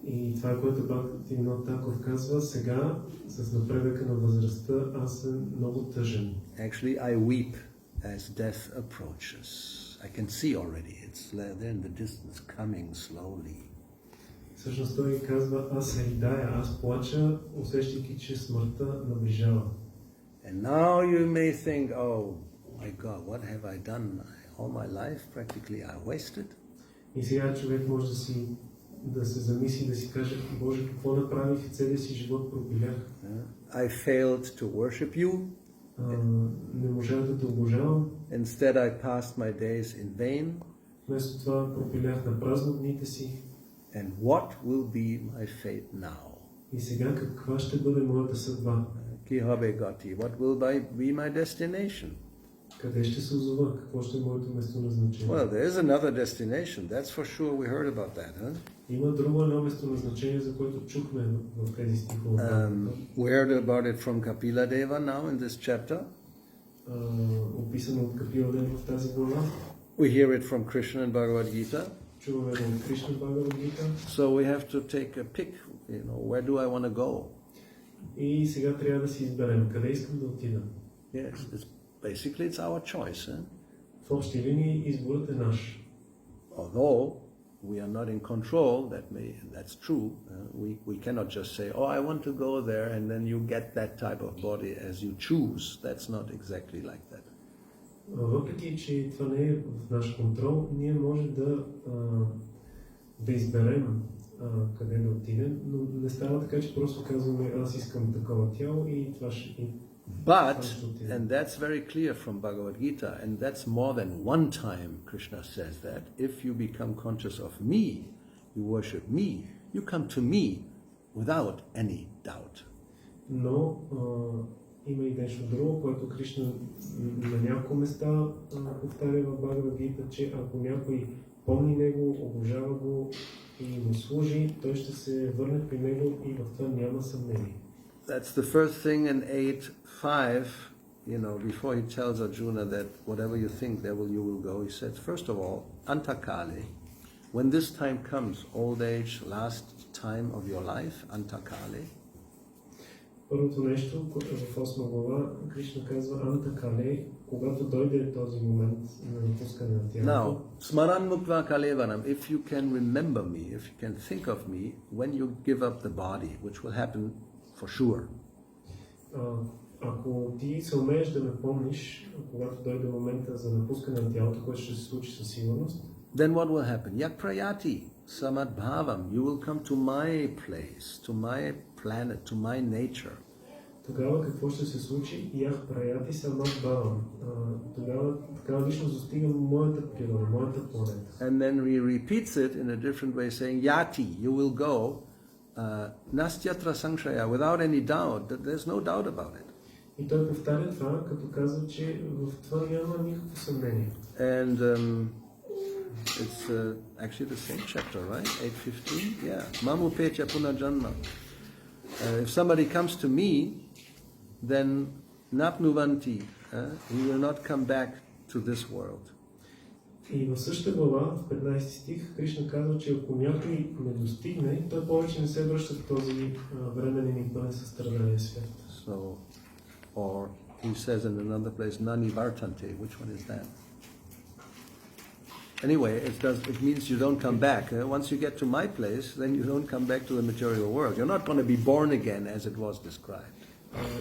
Speaker 2: И това, което Бхакти-yoga казва, сега, с напредъка на възрастта, аз съм много тъжен.
Speaker 1: Actually, I weep as death approaches. I can see already, it's there in the distance, coming slowly.
Speaker 2: Всъщност той казва, аз ридая, аз плача, усещайки, че смъртта наближава.
Speaker 1: And now you may think, oh my God, what have I done? All my life practically I wasted.
Speaker 2: И сега човек може да се замисли, да си каже, Боже, какво направих, целия си живот пропилях.
Speaker 1: I failed to worship you.
Speaker 2: Не можах да те обожавам.
Speaker 1: Instead I passed my days in vain.
Speaker 2: Вместо това пропилях на празно дните си.
Speaker 1: And what will be my fate now?
Speaker 2: И сега каква ще бъде моята съдба?
Speaker 1: What will be my destination?
Speaker 2: Къде ще се озова? Какво ще е моето местоназначение?
Speaker 1: Well, there is another destination. That's for sure. We heard about that, huh?
Speaker 2: Има друго едно местоназначение, за което чухме в тези стихове.
Speaker 1: We heard about it from Kapila Deva now in this chapter.
Speaker 2: Описано от Капила Дева в тази глава.
Speaker 1: We hear it from Krishna in Bhagavad Gita.
Speaker 2: Чуваме от Кришна в Бхагавад Гита.
Speaker 1: So we have to take a pick. Where do I want to go?
Speaker 2: И сега трябва да си изберем къде искам да отида.
Speaker 1: Yes, basically it's our choice.
Speaker 2: В общи линии изборът е наш.
Speaker 1: Although we are not in control, that's true. We cannot just say, oh, I want to go there, and then you get that type of body as you choose. That's not exactly like that.
Speaker 2: Въпреки, че това не е в наш контрол, ние може да да изберем къде да отидем, но не става така, че просто казваме аз искам такова тяло и това ще...
Speaker 1: But, and that's very clear from Bhagavad Gita, and that's more than one time Krishna says that, if you become conscious of me, you worship me, you come to me without any doubt.
Speaker 2: Но има и нещо друго, което Кришна на няколко места повтаря в Бхагавад Гита, че ако някой помни него, обожава го и му служи, той ще се върне при него и в това няма съмнение.
Speaker 1: That's the first thing in 8.5, before he tells Arjuna that whatever you think, there you will go, he says, first of all, antakale, when this time comes, old age, last time of your life, antakale.
Speaker 2: Първото нещо, в 8 глава, Кришна казва Антакале, когато дойде този момент на напускане на тялото.
Speaker 1: Now, smaran mukva kalevanam, if you can remember me, if you can think of me, when you give up the body, which will happen for sure.
Speaker 2: Ако ти се умееш да ме помниш, когато дойде момента за напускане на тялото, което ще се случи със сигурност,
Speaker 1: then what will happen? Yak prayati samadbhavam, you will come to my place, to my planet, to my nature.
Speaker 2: Тогава какво ще се случи? Ях праяти самадбхавам. Тогава такава личност достига моята природа, моята планета.
Speaker 1: And then he repeats it in a different way, saying, Yati, you will go, nastyatra sankshaya, without any doubt, there's no doubt about it.
Speaker 2: И той повтаря това, като казва, че в това няма никакво съмнение.
Speaker 1: And it's actually the same chapter, right? 8.15? Yeah. Mamu petya punajanma. If somebody comes to me, then napnuvanti, he will not come back to this world.
Speaker 2: И в същата глава, в 15 стих, Кришна казва, че ако някой не достигне, той повече не се връща в този временен и пълен със страдания свят.
Speaker 1: So, or he says in another place, nani vartante. Which one is that? Anyway, it means you don't come back. Once you get to my place, then you don't come back to the material world. You're not going to be born again as it was described.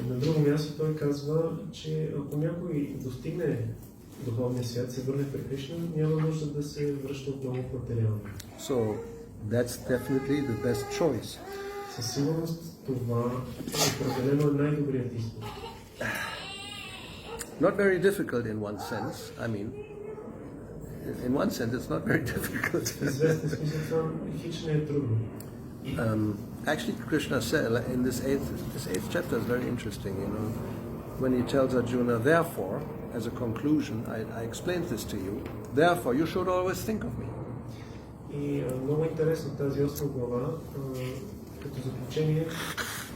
Speaker 2: На друго място той казва, че ако някой достигне духовния свят, се върне при Кришна, няма нужда да се връща отново в материално.
Speaker 1: So, that's definitely the best choice.
Speaker 2: Със сигурност това определено е най-добрият избор.
Speaker 1: Not very difficult in one sense. I mean, in one sense, it's not very difficult.
Speaker 2: В известен смисъл това хич не е трудно.
Speaker 1: Actually, Krishna said in this eighth chapter is very interesting. When he tells Arjuna, therefore, as a conclusion, I explained this to you. Therefore, you should always think of me.
Speaker 2: И много интересно тази 8 глава, като заключение,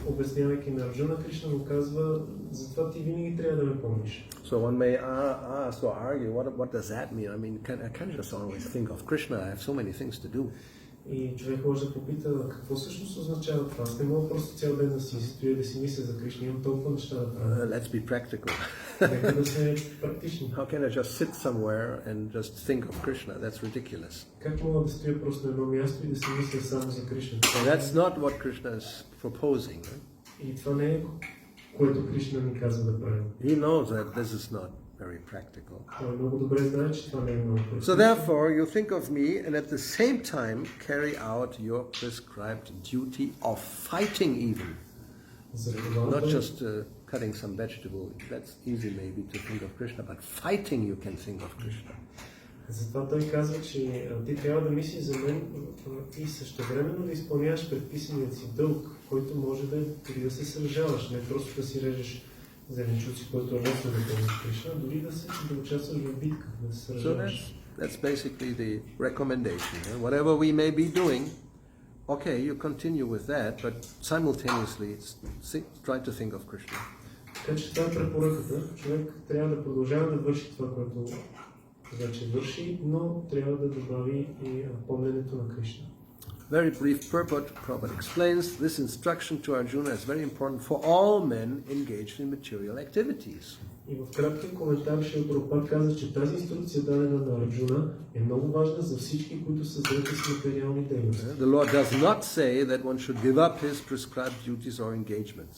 Speaker 2: обяснявайки на Арджуна, Кришна му казва, затова ти винаги трябва да ме помниш.
Speaker 1: So one may ask or argue, what does that mean? I mean, I can't just always think of Krishna. I have so many things to do.
Speaker 2: И човек може да попита, какво всъщност означава това? Аз не мога просто цял ден да си стоя да си мисля за Кришна, имам толкова неща да правя.
Speaker 1: Let's be practical.
Speaker 2: Нека да сме практични.
Speaker 1: How can I just sit somewhere and just think of Krishna? That's ridiculous.
Speaker 2: Как мога да стоя просто на едно място и да си мисля само за Кришна?
Speaker 1: So that's not what Krishna is proposing.
Speaker 2: И това не е което Кришна ни казва да правим.
Speaker 1: He knows that this is not very practical.
Speaker 2: Той много добре знае, че това не е много практично.
Speaker 1: So therefore, you think of me and at the same time carry out your prescribed duty of fighting even. Not just cutting some vegetable. That's easy maybe to think of Krishna, but fighting you can think of Krishna.
Speaker 2: Затова той казва, че ти трябва да мислиш за мен и същевременно да изпълняваш предписаният си дълг, който може да е да се сражаваш, не просто да си режеш зеленчуци, който е лесно да помниш Кришна, дори да участваш в битка, да се сражаваш.
Speaker 1: So that's basically the recommendation. Whatever we may be doing, okay, you continue with that, but simultaneously try to think of Krishna.
Speaker 2: Така че това е препоръката. Човек трябва да продължава да върши това, което вече върши, но трябва да добави и помненето на Кришна.
Speaker 1: Very brief purport, Prabhupada explains, this instruction to Arjuna is very important for all men engaged in material activities.
Speaker 2: И в краткия коментар Шрила Прабхупад каза, че тази инструкция дадена на Арджуна е много важна за всички, които са заети с материални дейности.
Speaker 1: The Lord does not say that one should give up his prescribed duties or engagements.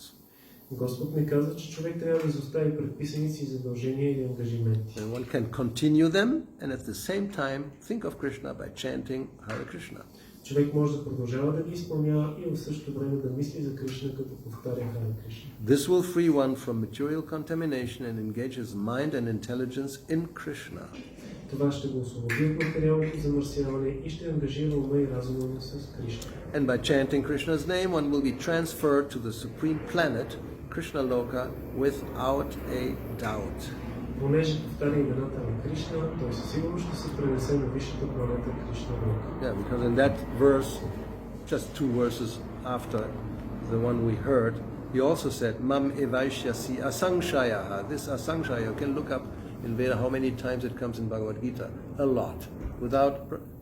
Speaker 2: Господ не казва, че човек трябва да изостави предписаните си задължения или ангажименти.
Speaker 1: And one can continue them and at the same time think of Krishna by chanting Hare Krishna.
Speaker 2: Човек може да продължава да ги изпълнява и в същото време да мисли за Кришна, като повтаря Харе Кришна.
Speaker 1: This will free one from material contamination and engage his mind and intelligence in Krishna.
Speaker 2: Това ще го освободи от материалното замърсяване и ще ангажира ума и разума му с Кришна.
Speaker 1: And by chanting Krishna's name, one will be transferred to the supreme planet, Krishna Loka, without a doubt.
Speaker 2: Понеже повтаря имената на Кришна, той със сигурност ще се пренесе на висшата планета Кришна Лока.
Speaker 1: Yeah, because in that verse, just 2 verses after the one we heard, he also said, Mam evaishyasi asangshayaha. This asangsshaya, you can look up in Veda how many times it comes in Bhagavad Gita. A lot. Without,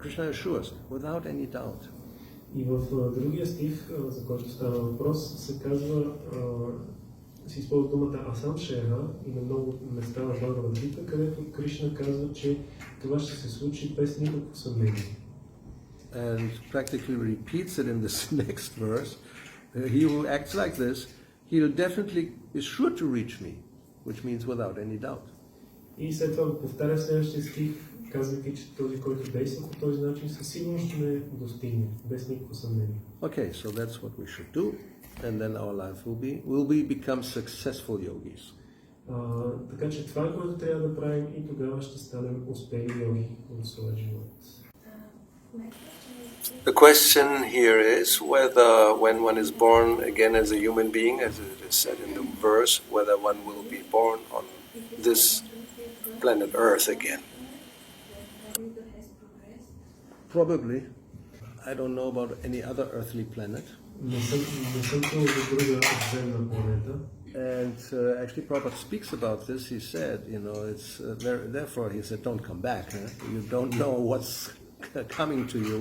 Speaker 1: Krishna assures, without any doubt.
Speaker 2: И в другия стих, за който става въпрос, се казва, се използва думата Асамшеха и на много места в Бхагавад Гита, където Кришна казва, че това ще се случи без никакво съмнение.
Speaker 1: And practically repeats it in this next verse. He who acts like this, he'll definitely is sure to reach me, which means without any doubt.
Speaker 2: И след това го повтаря в следващия стих, казвайки, че този, който действа по този начин, със сигурност ще ме достигне, без никакво съмнение.
Speaker 1: Okay, so that's what we should do, and then our life will become successful yogis.
Speaker 2: Така че това, което трябва да правим, и тогава ще станем успели йоги в своя живот.
Speaker 1: The question here is whether when one is born again as a human being, as it is said in the verse, whether one will be born on this planet Earth again. Probably. I don't know about any other earthly planet. And actually Prabhupada speaks about this. He said, it's therefore he said, don't come back. You don't know what's coming to you,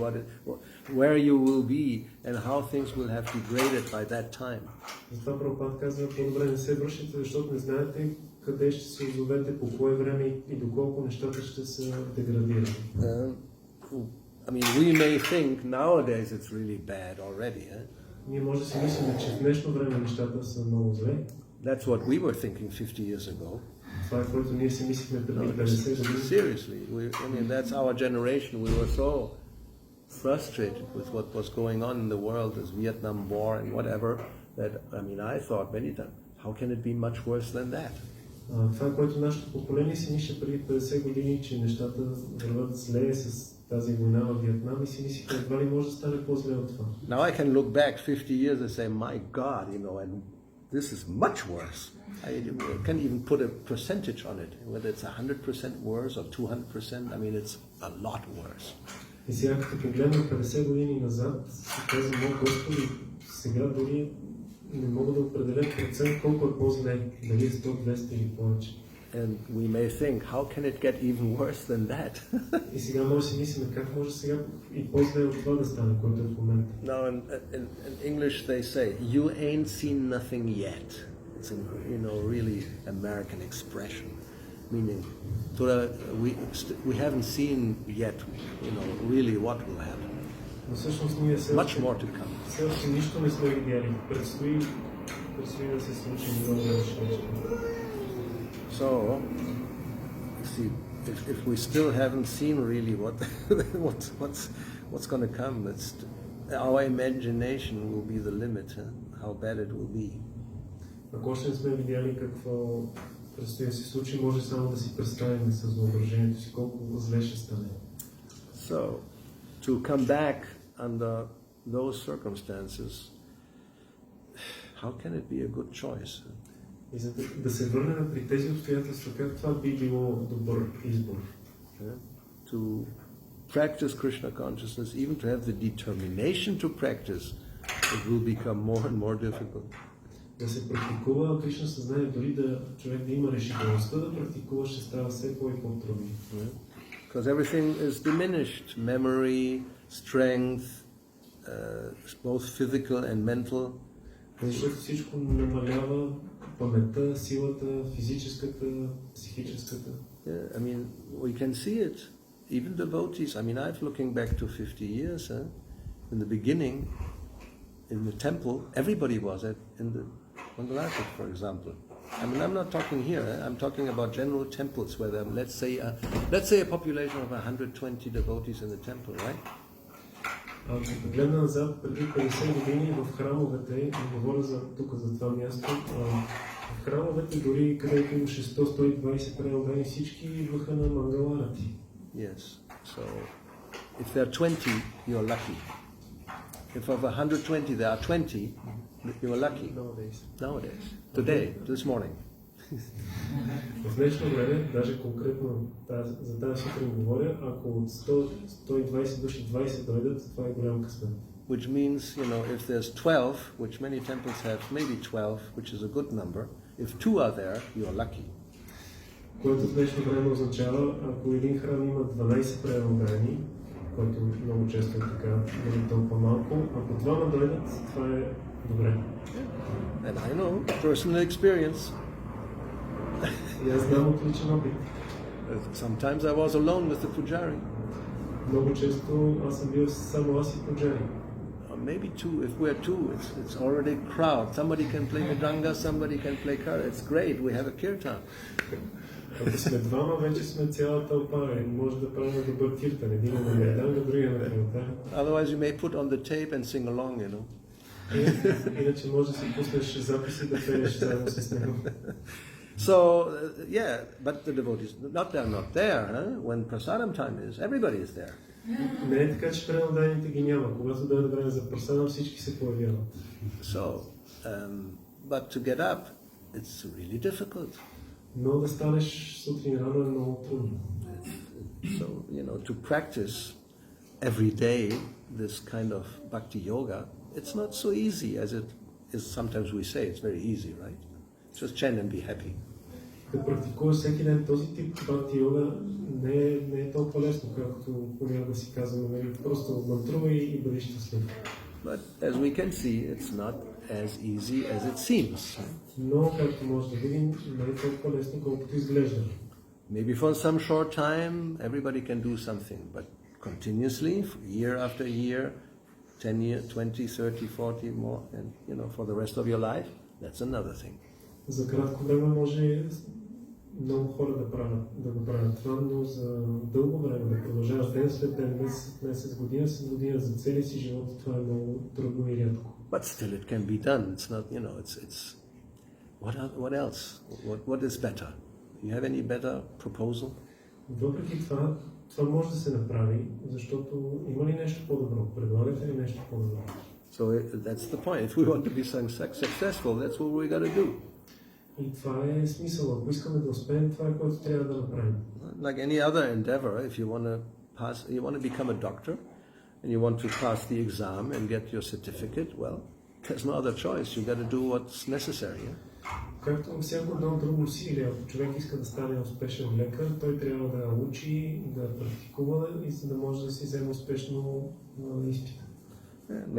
Speaker 1: where you will be, and how things will have degraded by that time.
Speaker 2: Затова Прабхупад казва, по-добре не се връщате, защото не знаете къде ще се озовете, по кое време и доколко нещата ще се деградират.
Speaker 1: I mean, we may think nowadays it's really bad already.
Speaker 2: Ние може да си мислим, че в днешно време нещата са много зле.
Speaker 1: That's what we were thinking 50 years ago.
Speaker 2: Това е което ние си мислихме преди 50 години.
Speaker 1: Seriously, I mean that's our generation. We were so frustrated with what was going on in the world, this Vietnam War and whatever, that I thought many times, how can it be much worse than that?
Speaker 2: Това е което нашето поколение си мисли преди 50 години, че нещата върват зле с тази война в Виетнам и си мислихме, едва ли може да стане по-зле от това.
Speaker 1: Now I can look back 50 years and say, my God, and this is much worse. I can't even put a percentage on it, whether it's 100% worse or 200%. It's a lot worse.
Speaker 2: И сега като погледнем 50 години назад, си казвам, Господи, сега дори не мога да определя процент колко е по-зле, дали е 100, 200 или повече.
Speaker 1: And we may think, how can it get even worse than that?
Speaker 2: И сега може да си мислим, как може сега и по-зле от това да стане, което е в момента.
Speaker 1: Now in English they say, you ain't seen nothing yet. It's a really American expression, meaning we haven't seen yet, really what will happen.
Speaker 2: Но всъщност ние
Speaker 1: Much more to come.
Speaker 2: Все още нищо не сме видяли. Предстои да се случи много неща.
Speaker 1: So, see, if we still haven't seen really what's going to come, our imagination will be the limit. How bad it will be.
Speaker 2: Ако още не сме видяли какво предстои да се случи, може само да си представим с въображението си колко зле ще стане.
Speaker 1: So, to come back under those circumstances, how can it be a good choice?
Speaker 2: И за да се върнем при тези обстоятелства, как това би било добър избор?
Speaker 1: To practice Krishna consciousness, even to have the determination to practice, it will become more and more difficult.
Speaker 2: Да се практикува Кришна съзнание, дори да човек да има решителността да практикува, ще става все по- и по-трудно.
Speaker 1: Because everything is diminished, memory, strength, both physical and mental.
Speaker 2: Защото всичко намалява, паметта, силата, физическата, психическата.
Speaker 1: Yeah, we can see it. Even devotees. I've looking back to 50 years. In the beginning, in the temple, everybody was Bangladesh, for example. I mean, I'm not talking here. I'm talking about general temples where there, let's say a population of 120 devotees in the temple, right?
Speaker 2: Ако погледна назад, преди 50 години в храмовете, не говоря тук за това място, в храмовете дори където имаше 100-120 преодани, всички идваха на мангаларати.
Speaker 1: Yes. So, if there are 20, you're lucky. If of 120 there are 20, you are lucky. Nowadays. Today, this morning.
Speaker 2: В днешно време, даже конкретно за тази сутрин говоря, ако от 100-120 души 20 дойдат, това е голям късмет.
Speaker 1: Which means, if there's 12, which many temples have, maybe 12, which is a good number, if 2 are there, you are lucky.
Speaker 2: Което в днешно време означава, ако един храм има 12 преодани, което много често е така, дори толкова малко, ако двама дойдат, това е добре.
Speaker 1: And I know, personal experience.
Speaker 2: И аз знам от личен опит.
Speaker 1: Sometimes I was alone with the pujari.
Speaker 2: Много често аз съм бил само аз и пуджари.
Speaker 1: Maybe two. If we're two, it's already a crowd. Somebody can play mridanga, somebody can play kara. It's great. We have a kirtan.
Speaker 2: Ако сме двама, вече сме цяла тълпа. Може да правим добър киртан. Един на мриданга, другия на киртан.
Speaker 1: Otherwise, you may put on the tape and sing along,
Speaker 2: Иначе може да си пуснеш записи да пееш заедно с него.
Speaker 1: So, but the devotees, they're not there. When prasadam time is, everybody is there.
Speaker 2: Не е така, че преоданите ги няма. Когато дойде време за прасадам, всички се появяват.
Speaker 1: So, but to get up, it's really difficult.
Speaker 2: Но да станеш сутрин рано е много трудно.
Speaker 1: So, to practice every day this kind of Bhakti-yoga, it's not so easy as it is sometimes we say. It's very easy, right? Just chant and be happy.
Speaker 2: Да практикуваш всеки ден този тип Бхакти-йога не е толкова лесно, както понякога си казваме. Просто мантрувай и бъди щастлив.
Speaker 1: But as we can see, it's not as easy as it seems.
Speaker 2: Но, както може да видим, не е толкова лесно, колкото изглежда.
Speaker 1: Maybe for some short time, everybody can do something, but continuously, year after year, 10 years, 20, 30, 40 more, and for the rest of your life, that's another thing.
Speaker 2: За кратко време може много хора да го правят това, но за дълго време да продължаваш ден след ден, месец, година след година, за целия си живот, това е много трудно и рядко.
Speaker 1: But still it can be done. It's not, it's what else? What is better? You have any better proposal?
Speaker 2: Въпреки това може да се направи, защото има ли нещо по-добро? Предлагате ли нещо по-добро?
Speaker 1: So that's the point. If we want to be successful, that's what we got to do.
Speaker 2: И това е смисъл. Ако искаме да успеем, това е което трябва да направим.
Speaker 1: Like any other endeavor, if you want to become a doctor, and you want to pass the exam and get your certificate, well, there's no other choice. You got to do what's necessary.
Speaker 2: Както всяко едно друго усилие, ако човек иска да стане успешен лекар, той трябва да учи, да практикува и за да може да си вземе успешно изпита.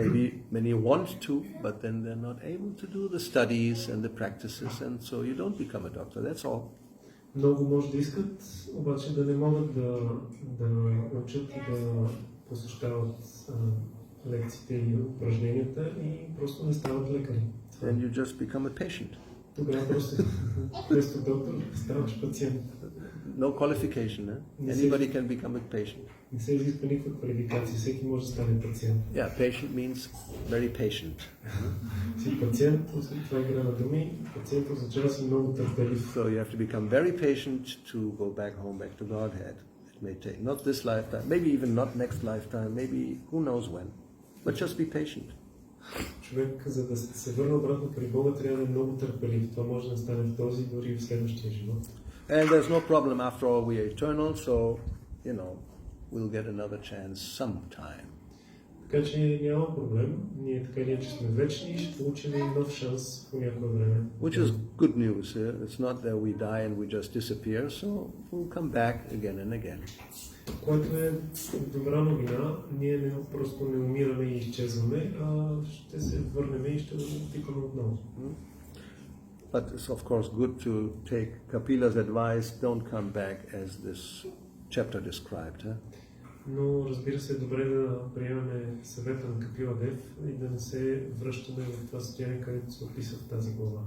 Speaker 1: Maybe many want to, but then they're not able to do the studies and the practices, and so you don't become a doctor. That's all.
Speaker 2: Много може да искат, обаче да не могат да учат и да посещават лекциите и упражненията и просто не стават лекари.
Speaker 1: Then you just become a patient.
Speaker 2: Тогава просто вместо доктор ставаш пациент.
Speaker 1: No qualification, Anybody can become a patient.
Speaker 2: Не се изисква никаква квалификация, всеки може да стане пациент.
Speaker 1: Yeah, patient means very patient.
Speaker 2: Си пациент, това е игра на думи, пациент означава си много търпелив.
Speaker 1: So you have to become very patient to go back home, back to Godhead. It may take not this lifetime, maybe even not next lifetime, maybe who knows when. But just be patient.
Speaker 2: Човек, за да се върне обратно при Бога, трябва да е много търпелив. Това може да стане в този, дори в следващия живот.
Speaker 1: And there's no problem, after all, we are eternal, so, we'll get another chance sometime.
Speaker 2: Така че няма проблем. Ние така или иначе сме вечни и ще получим нов шанс по някое време.
Speaker 1: Which is good news. It's not that we die and we just disappear, so we'll come back again and again.
Speaker 2: Което е добра новина. Ние просто не умираме и изчезваме, а ще се върнем и ще го опитаме отново.
Speaker 1: But it's of course good to take Kapila's advice, don't come back as this chapter described.
Speaker 2: Но разбира се, е добре да приемем съвета на Капила Дев и да не се връщаме в това състояние, където се описва в тази глава.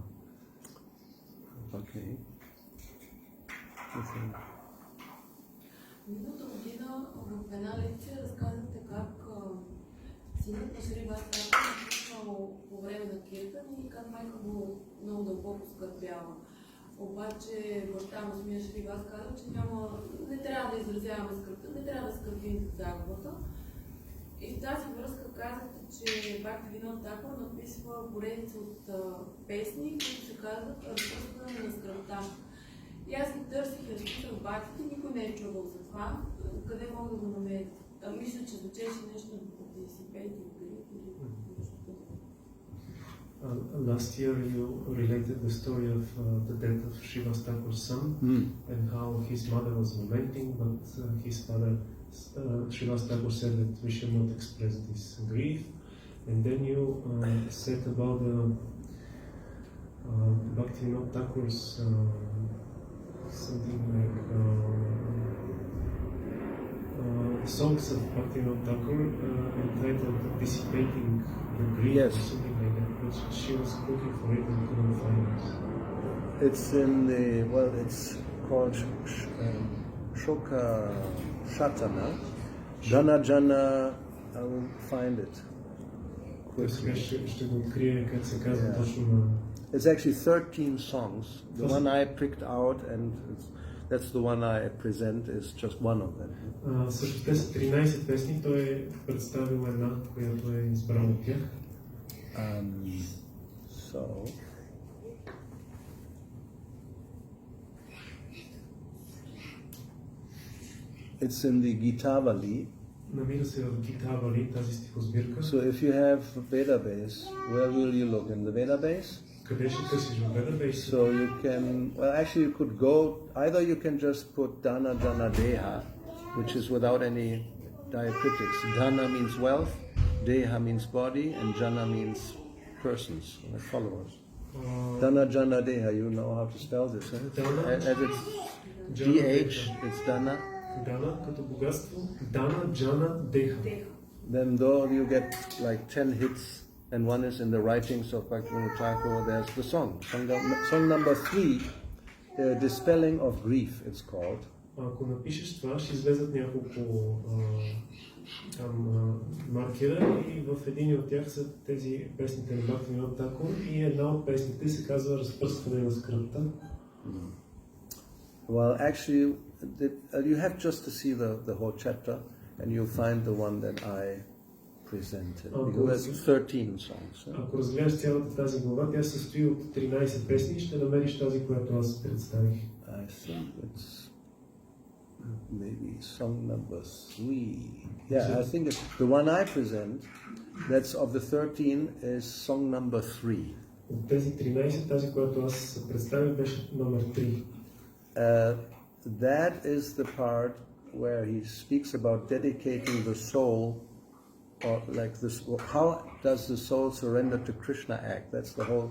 Speaker 1: Okay.
Speaker 3: Миналата година в една лекция разказахте как синът на Шри Вастава е слушал по време на киртан и как майка го много дълбоко скърбява. Обаче баща му самия Шри Вас казва, че не трябва да изразяваме скръпта, не трябва да скърбим за загубата. И в тази връзка казахте, че Бхакти-yoga Такор написва поредица от песни, които се казват разпръскване на скръпта. И аз ги търсих и разписах баките, никой не е чувал за това. Къде мога да го намеря? Мисля, че звучеше нещо от 55 години или нещо такова.
Speaker 2: Last year you related the story of the death of Shiva Thakur's son and how his mother was lamenting, but his father, Shiva Thakur, said that we should not express this grief. And then you said about the Bhakti-yoga Thakur's something like songs of Bhakti-yoga Thakur entitled Dissipating the Grief,
Speaker 1: Yes.
Speaker 2: or something like that, which she was looking for it and couldn't find it.
Speaker 1: It's in the, well, it's called Shoka Shatana. Jana Jana, I will find it
Speaker 2: Сега
Speaker 1: quickly.
Speaker 2: ще го открия как се казва
Speaker 1: Yeah.
Speaker 2: точно на...
Speaker 1: It's actually 13 songs. The one I picked out, and that's the one I present, is just one of them.
Speaker 2: Също те са 13 песни, той е представил една, която е избрал от тях.
Speaker 1: So, it's in the Gitavali.
Speaker 2: Намира се в Гитавали, тази стихосбирка.
Speaker 1: So if you have Veda base, where will you look? In the Veda base?
Speaker 2: Къде ще търсиш в Веда?
Speaker 1: So you can, well, actually you could go, either you can just put Dana Jana Deha, which is without any diacritics. Dana means wealth, Deha means body, and Jana means persons, followers. Dana Jana Deha, you know how to spell this, huh?
Speaker 2: Dana.
Speaker 1: As it's DH, it's Dana.
Speaker 2: Дана като богатство, Дана, Джана, Деха.
Speaker 1: Then though you get like 10 hits, and one is in the writings of Bhakti-yoga Thakur, there's the song. Song number 3, Dispelling of Grief, it's called.
Speaker 2: Ако напишеш това, ще излезат няколко маркера и в един от тях са тези песните на Бхакти-yoga Тхакур и една от песните се казва Разпръскване на скръпта.
Speaker 1: Well, actually, you have just to see the whole chapter, and you'll find the one that I presented. Because there's 13 songs.
Speaker 2: Ако разгледаш цялата тази глава, тя се състои от 13 песни и ще намериш тази, която аз представих.
Speaker 1: I think it's maybe song number 3. Yeah, I think it's the one I present, that's of the 13, is song number 3.
Speaker 2: От тези 13, тази, която аз представих, беше номер 3.
Speaker 1: That is the part where he speaks about dedicating the soul, or like this, how does the soul surrender to Kṛṣṇa act? That's the whole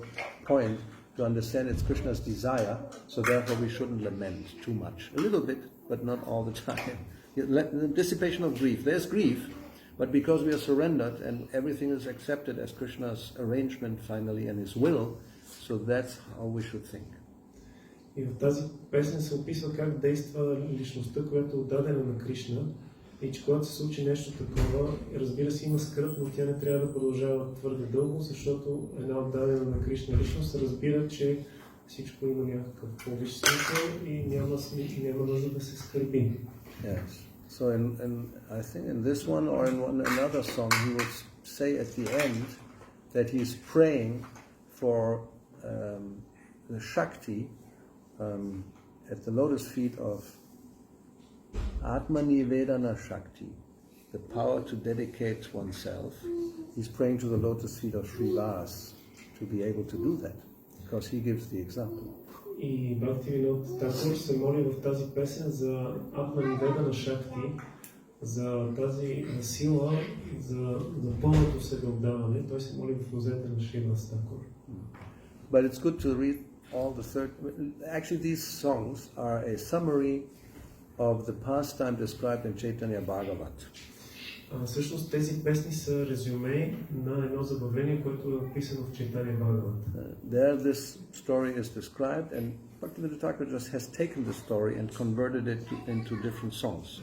Speaker 1: point, to understand it's Krishna's desire, so therefore we shouldn't lament too much. A little bit, but not all the time. The dissipation of grief. There's grief, but because we are surrendered and everything is accepted as Krishna's arrangement finally and his will, so that's how we should think.
Speaker 2: И в тази песен се описва как действа личността, която е отдадена на Кришна, и че когато се случи нещо такова, разбира се има скръб, но тя не трябва да продължава твърде дълго, защото една отдадена на Кришна личност разбира, че всичко има някакъв по-висш смисъл и няма нужда да се скърби.
Speaker 1: Yes. So I think in this one or in another song he would say at the end that he's praying for the Shakti at the lotus feet of Atmani Vedana Shakti, the power to dedicate oneself. He's praying to the lotus feet of Srivas to be able to do that, because he gives the example.
Speaker 2: И Бхакти-yoga Тхакур се моли в тази песен за Атмани Ведана Шакти, за тази сила, за пълното себеотдаване. Той се моли в нозете на Шрила Тхакур.
Speaker 1: But it's good to read all the third. Actually, these songs are a summary of the pastime described in Chaitanya Bhagavat.
Speaker 2: Всъщност тези песни са резюме на едно забавление, което е описано в Чайтания Бхагават.
Speaker 1: There this story is described, and Bhakti-yoga just has taken the story and converted it into different songs.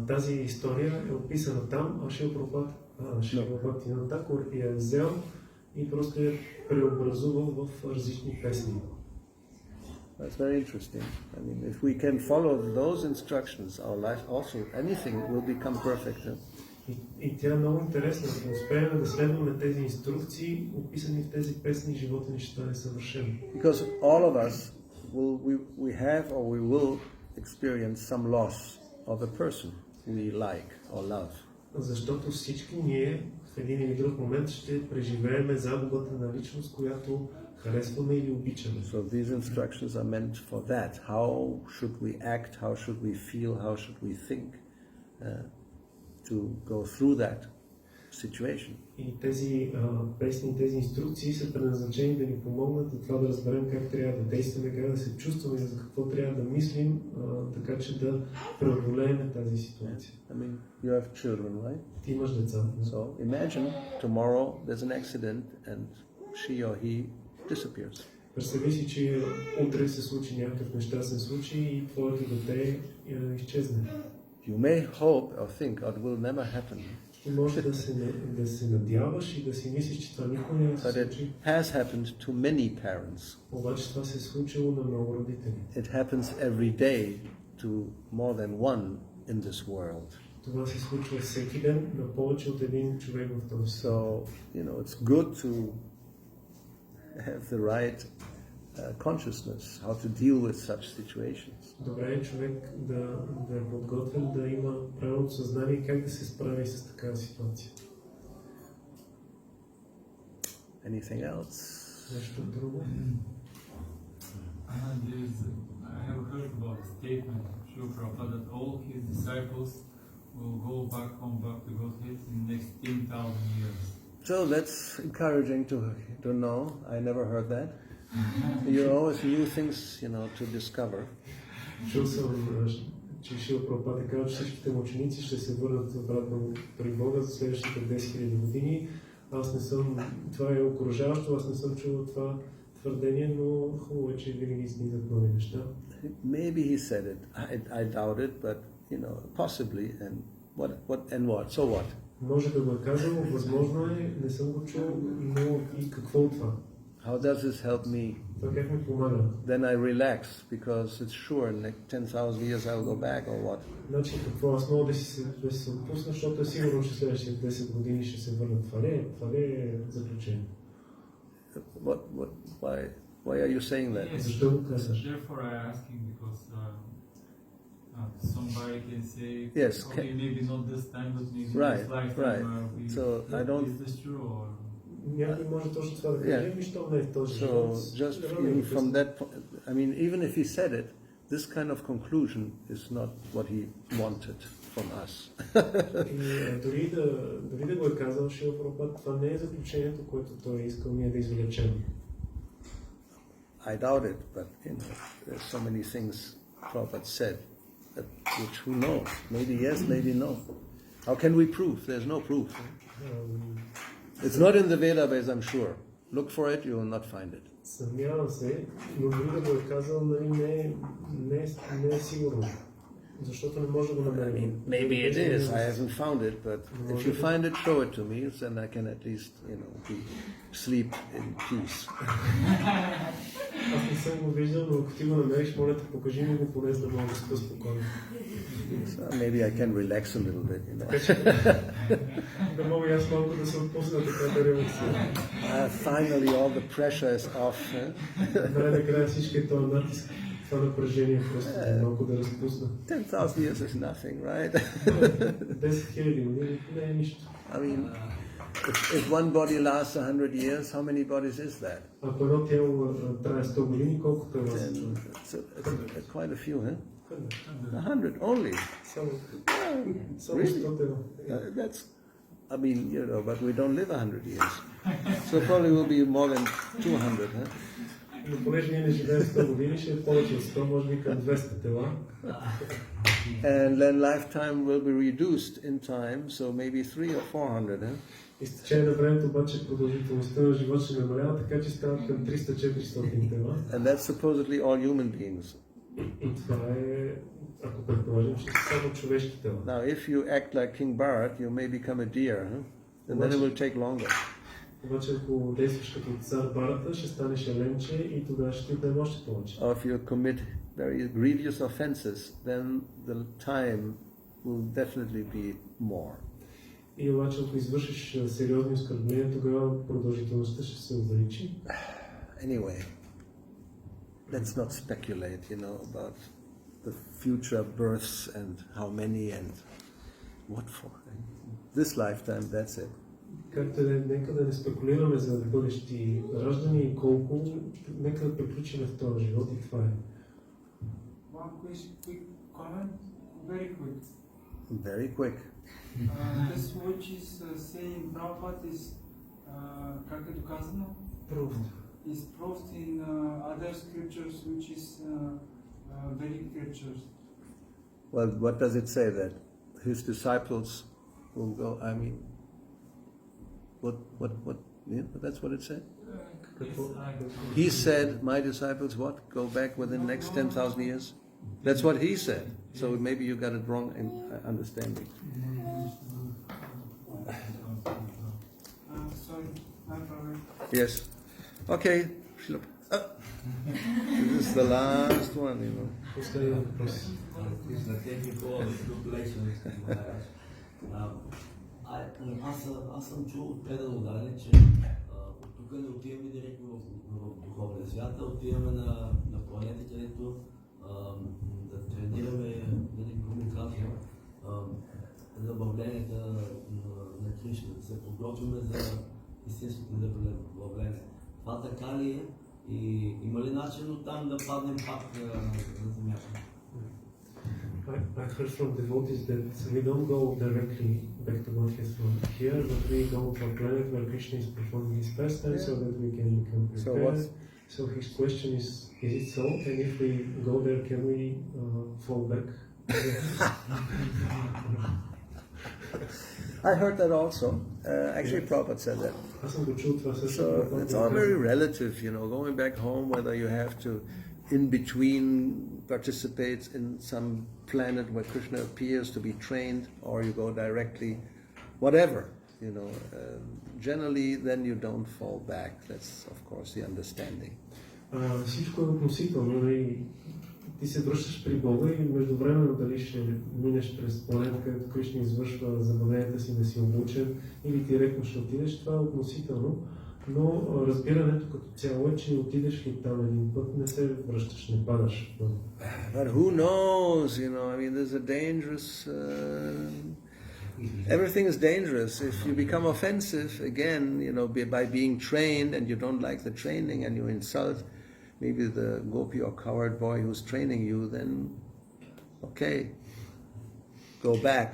Speaker 2: Тази история е описана там, а Шрила Прабхупада я е взел и просто я преобразувал в различни песни.
Speaker 1: That's very interesting. I mean, if we can follow those instructions, our life also, anything will become perfect.
Speaker 2: И тя е много интересна. Ако успеем да следваме тези инструкции, описани в тези песни, живота ни ще стане съвършен.
Speaker 1: Because all of us we have or we will experience some loss of a person we like or love.
Speaker 2: Защото всички ние в един или друг момент ще преживеем загубата на личност, която харесваме или обичаме.
Speaker 1: So these instructions are meant for that. How should we act? How should we feel? How should we think to go through that situation?
Speaker 2: И тези песни, тези инструкции са предназначени да ни помогнат за това да разберем как трябва да действаме, как да се чувстваме, за какво трябва да мислим, така че да преодолеем тази ситуация.
Speaker 1: I mean, you have children, right?
Speaker 2: Ти имаш деца.
Speaker 1: So imagine tomorrow there's an accident and she or he disappears.
Speaker 2: Представи си, че утре се случи някакъв нещастен случай и твоето дете изчезне.
Speaker 1: You may hope or think it will never happen.
Speaker 2: Ти може да се надяваш и да си мислиш, че това никога не се
Speaker 1: But
Speaker 2: случи.
Speaker 1: it has happened to many parents.
Speaker 2: Обаче това се е случило на много родители.
Speaker 1: It happens every day to more than one in this world.
Speaker 2: Това се случва всеки ден на повече от един човек в този свят.
Speaker 1: So, it's good to have the right consciousness, how to deal with such situations.
Speaker 2: Добре е човек да е подготвен, да има правилното съзнание как да се справи с такава ситуация.
Speaker 1: Anything else?
Speaker 2: Нещо друго?
Speaker 4: I have heard about the statement of Srila Prabhupada that all his disciples will go back home, back to Godhead in the next 10,000 years.
Speaker 1: So that's encouraging to know. I never heard that. You always new things, to discover.
Speaker 2: Чул съм, че Шрила Прабхупада казва, че всичките му ученици ще се върнат обратно при Бога за следващите 10 000 години. Това е окуражаващо, аз не съм чул това твърдение, но хубаво е, че винаги излизат нови неща.
Speaker 1: Maybe he said it. I doubt it, but possibly. And what? So what?
Speaker 2: Може да го е казал, възможно е, не съм го чул, но и какво от това?
Speaker 1: How does this help me?
Speaker 2: Това как ми помага?
Speaker 1: Then I relax because it's sure in like 10,000 years I'll go back or what?
Speaker 2: Значи какво? Аз мога да се отпусна, защото е сигурно, че следващите 10 години ще се върнат. Това ли е заключение?
Speaker 1: Why are you saying that?
Speaker 2: Защо го казваш?
Speaker 4: Therefore I'm asking because somebody can say,
Speaker 1: Yes,
Speaker 4: okay, maybe not this time, but maybe
Speaker 1: Right,
Speaker 4: this lifetime.
Speaker 1: right. So I don't.
Speaker 4: Is this true or?
Speaker 2: Някой може точно това да каже, ами що не е в този живот.
Speaker 1: So just even from that, even if he said it, this kind of conclusion is not what he wanted from us.
Speaker 2: И дори да го е казал Шрила Прабхупада, това не е заключението, което той е искал ние да извлечем.
Speaker 1: I doubt it, but there's so many things Prabhupada said, which who knows? Maybe yes, maybe no. How can we prove? There's no proof. It's not in the Vedabase, I'm sure. Look for it, you will not find it.
Speaker 2: Съмнявам се, но дори да го е казал, не е сигурно. Защото не може да го намерим.
Speaker 1: Maybe it is. I haven't found it, but if you find it, show it to me, then I can at least, sleep in peace.
Speaker 2: Аз не съм го виждал, но ако ти го намериш, моля те, покажи ми го, поне да мога да спа спокойно.
Speaker 1: So maybe I can relax a little bit,
Speaker 2: Да мога и аз малко да се отпусна, така да релаксирам.
Speaker 1: Finally, all the pressure is off.
Speaker 2: Най-накрая всички този натиск, това напрежение, просто малко да разпусна.
Speaker 1: 10,000 years is nothing, right?
Speaker 2: 10 000 години не е нищо.
Speaker 1: I mean, if one body lasts 100 years, how many bodies is that?
Speaker 2: Ако едно тяло трае 100 години, колко тела са?
Speaker 1: It's quite a few, huh? 100 only.
Speaker 2: Само
Speaker 1: Really?
Speaker 2: 100 тела.
Speaker 1: That's, but we don't live 100 years. So probably will be more than 200, huh?
Speaker 2: Но понеже ние не живеем 100 години, ще е повече от 100, може би към 200 тела.
Speaker 1: And then lifetime will be reduced in time, so maybe 300 or 400.
Speaker 2: И с течение на времето обаче продължителността на живота ще намалява, така че стават към 300-400 тела.
Speaker 1: And that's supposedly all human beings.
Speaker 2: И това е, ако предположим, че са само човешки тела.
Speaker 1: Now, if you act like King Bharat, you may become a deer, and then it will take longer.
Speaker 2: Обаче, ако действаш като цар Барата, ще станеш еленче и тогава ще ти отнеме още повече.
Speaker 1: Or if you commit very grievous offenses, then the time will definitely be more.
Speaker 2: И обаче, ако извършиш сериозни оскърбления, тогава продължителността ще се увеличи.
Speaker 1: Anyway, let's not speculate, about the future births and how many and what for. This lifetime, that's it.
Speaker 2: Както е, нека да не спекулираме за бъдещи раждания и колко, нека да приключим в този живот и това е.
Speaker 5: One quick comment, very quick.
Speaker 1: Very quick.
Speaker 5: This which is saying Prabhupada is, как е доказано?
Speaker 2: Proved.
Speaker 5: Is proved in other scriptures which is Vedic scriptures.
Speaker 1: Well, what does it say that his disciples will go? I mean, what? Yeah, that's what it said. He said, "My disciples, what? Go back within the next 10,000 years." That's what he said. So maybe you got it wrong in understanding.
Speaker 5: Sorry, I'm sorry.
Speaker 1: Yes. Okay. This is the last one,
Speaker 2: Последния въпрос.
Speaker 6: Аз съм чул от предано дадене, че от тук не отиваме директно в духовния свят, а отиваме на планета, където да тренираме, грубо казвам, забавленията на Кришна, да се подготвяме за истинското забавление. Това така ли е? И има ли начин от там да паднем пак на земята?
Speaker 2: I heard from devotees that we don't go directly back to Madhya from here, but we go to a planet where Krishna is performing his pastime so that we can become prepared. So his question is it so? And if we go there, can we fall back?
Speaker 1: I heard that also. Actually, Prabhupada said that. So it's all very relative, going back home, whether you have to, in between, participate in some planet where Krishna appears to be trained, or you go directly, whatever, generally, then you don't fall back. That's, of course, the understanding.
Speaker 2: Всичко е относително. Ти се връщаш при Бога и междувременно дали ще минеш през планета, където Кришна извършва забавленията си да си обучен, или директно ще отидеш, това е относително. Но разбирането като цяло е, че отидеш ли там един път, не се връщаш, не падаш.
Speaker 1: But who knows, there's a dangerous... everything is dangerous. If you become offensive, again, by being trained and you don't like the training and you insult maybe the gopi or coward boy who's training you, then okay, go back.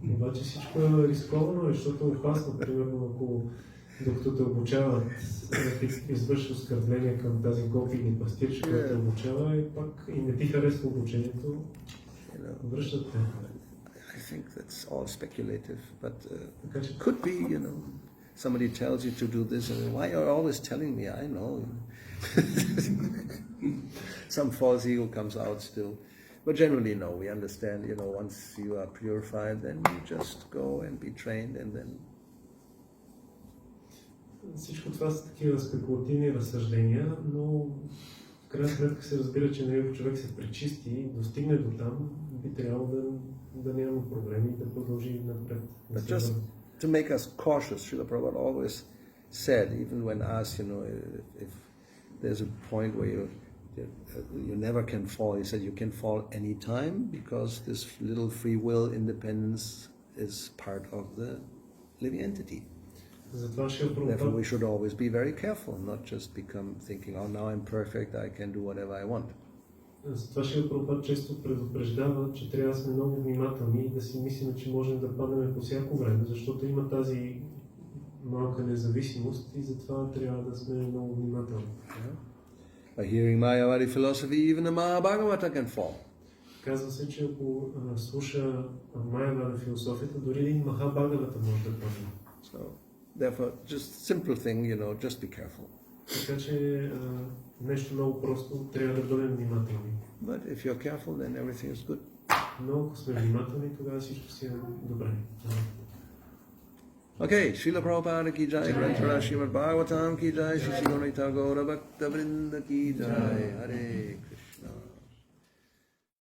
Speaker 2: Обаче всичко е рисковано, защото е опасно. Примерно, ако докато те обучават, извърши оскърбление към тази гопи или пастирче, която те обучава и пак и не ти харесва обучението, връщат те.
Speaker 1: I think that's all speculative, but could be, somebody tells you to do this, and why are you always telling me? I know. Some false ego comes out still. But generally, no, we understand, once you are purified, then you just go and be trained, and then...
Speaker 2: Всичко това са такива спекулативни разсъждения, но в крайна сметка се разбира, че ако човек се пречисти и достигне до там, би трябвало да няма проблеми и да продължи напред.
Speaker 1: But just to make us cautious, Srila Prabhupada always said, even when asked, if there's a point where you never can fall, he said you can fall any time because this little free will independence is part of the living entity. Therefore, we should always be very careful, not just become thinking, oh, now I'm perfect, I can do whatever I want.
Speaker 2: Затова Шрила Прабхупада често предупреждава, че трябва да сме много внимателни и да си мислим, че можем да паднем по всяко време, защото има тази малка независимост и затова трябва да сме много внимателни.
Speaker 1: By hearing Mayavadi philosophy, even the Mahabhagavata can fall.
Speaker 2: Казва се, че ако слуша Майявада философията, дори един Махабхагавата може да падне.
Speaker 1: So, therefore, just simple thing, just be careful.
Speaker 2: Така че нещо много просто, трябва да бъдем внимателни.
Speaker 1: But if you're careful, then everything is good.
Speaker 2: Но ако сме внимателни, тогава всичко си е добре.
Speaker 1: Okay, Srila Prabhupada ki jai, Granthara Srimad Bhagavatam ki jai, Shri Gaurita Gaura Bhakta Vrinda ki jai, Hare Krishna.